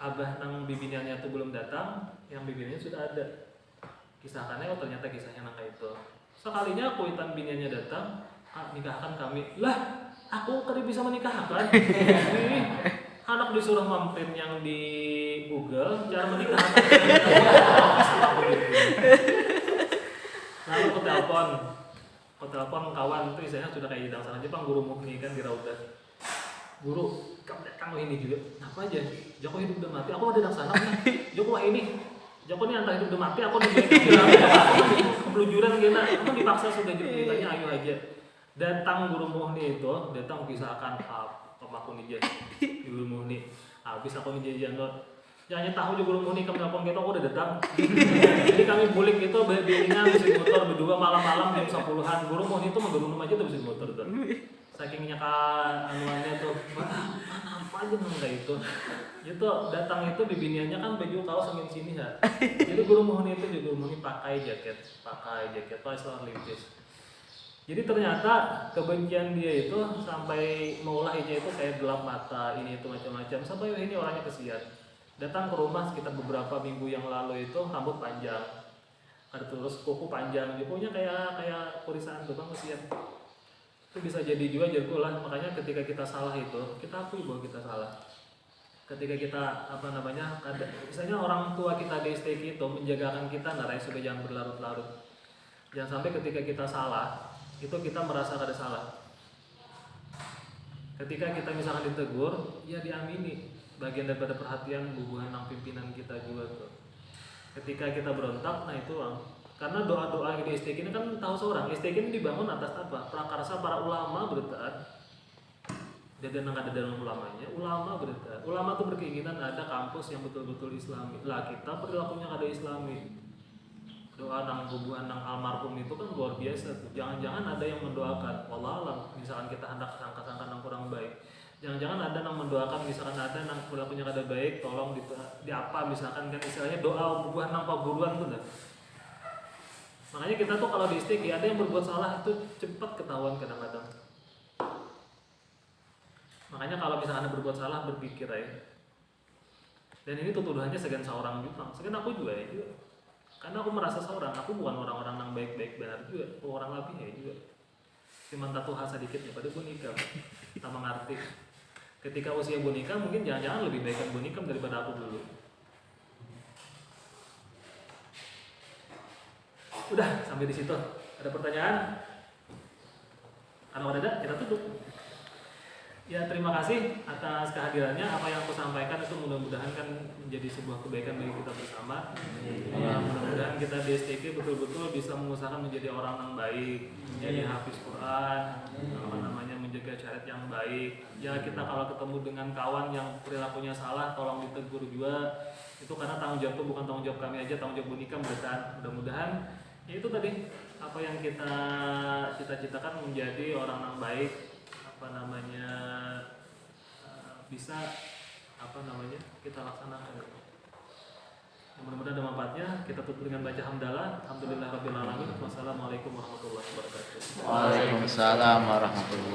Speaker 1: abah nang bibiniannya tuh belum datang, yang bibiniannya sudah ada. Kisahkannya ternyata kisahnya nangka itu. Sekalinya aku hitam biniannya datang, nikahkan kami. Lah, aku kali bisa menikahkan. Anak disuruh mampir yang di Google cara menikahkan. Lalu aku telepon kawan itu istilahnya sudah kayak hidang sana Jepang guru mukni kan di Raudah. Guru, kamu ini juga. Apa aja? Joko hidup dan mati. Aku ada di sana. Joko ini. Joko ini antara hidup dan mati, aku kebelujuran gila, aku dipaksa sudah jadi ceritanya ayo aja. Datang guru muhni itu, datang kisahkan pemaku nih guru muhni. Habis aku nih jajan lo, jangan tahu juga guru muhni kami telepon kita, aku udah datang. Jadi kami bulik itu bimbingan bisa motor berdua malam-malam jam 10-an. Guru muhni itu menggerunum aja tuh bisa motor tuh. Sakingnya anuannya tuh, mana apa aja nang kayak itu. Itu datang itu bibiniannya kan baju kaos angin sini ya. Jadi guru muhni itu juga guru muhni pakai jaket pakai limpis. Jadi ternyata kebencian dia itu sampai maulah itu kayak gelap mata ini itu macam-macam sampai ini orangnya kesian. Datang ke rumah sekitar beberapa minggu yang lalu itu rambut panjang, ada terus kuku panjang, kukunya kayak kurisaan tuh kan kesian. Itu bisa jadi juga jago lah. Makanya ketika kita salah itu kita akui bahwa kita salah. Ketika kita ada misalnya orang tua kita di STK itu menjagakan kita narai supaya jangan berlarut-larut, jangan sampai ketika kita salah itu kita merasa ada salah. Ketika kita misalkan ditegur ya diamini, bagian daripada perhatian bubuhan nang pimpinan kita juga tuh. Ketika kita berontak nah itu karena doa-doa di STK ini kan tahu seorang STK ini dibangun atas apa? Prakarsa para ulama bertaat. Dan ada dalam ulama berita. Ulama tuh berkeinginan ada kampus yang betul-betul Islami. Lah kita perilakunya ada Islami. Doa nang hubungan nang almarhum itu kan luar biasa tuh. Jangan-jangan ada yang mendoakan. Wallahualam, misalkan kita hendak sangka-sangka nang kurang baik. Jangan-jangan ada nang mendoakan misalkan ada nang perilakunya kada baik, tolong di apa misalkan kan istilahnya doa hubungan nang paguruan tuh dah. Makanya kita tuh kalau di istiqi ada yang berbuat salah itu cepat ketahuan kadang-kadang. Makanya kalau misalnya Anda berbuat salah berpikir ya. Dan ini tuduhannya segan seorang juga, segan aku juga ya juga. Karena aku merasa seorang, aku bukan orang-orang yang baik-baik benar juga, aku orang lebih ya juga. Cuman tatu khas sedikit daripada bonika. Kita mengerti. Ketika usia bonika mungkin jangan-jangan lebih baik bonika daripada aku dulu. Udah sampai di situ. Ada pertanyaan? Kalau ada kita tutup. Ya terima kasih atas kehadirannya. Apa yang aku sampaikan itu mudah-mudahan kan menjadi sebuah kebaikan bagi kita bersama. Mudah-mudahan kita di STQ betul-betul bisa mengusahakan menjadi orang yang baik, menjadi hafiz Quran, menjaga syariat yang baik. Ya kita kalau ketemu dengan kawan yang perilakunya salah, tolong ditegur juga. Itu karena tanggung jawab itu bukan tanggung jawab kami aja, tanggung jawab Bunika. Mudah-mudahan ya itu tadi apa yang kita cita-citakan menjadi orang yang baik, bisa kita laksanakan. Mudah-mudahan ada manfaatnya. Kita tutup dengan baca hamdalah. Alhamdulillahirabbil alamin. Wassalamualaikum warahmatullahi wabarakatuh.
Speaker 2: Waalaikumsalam warahmatullahi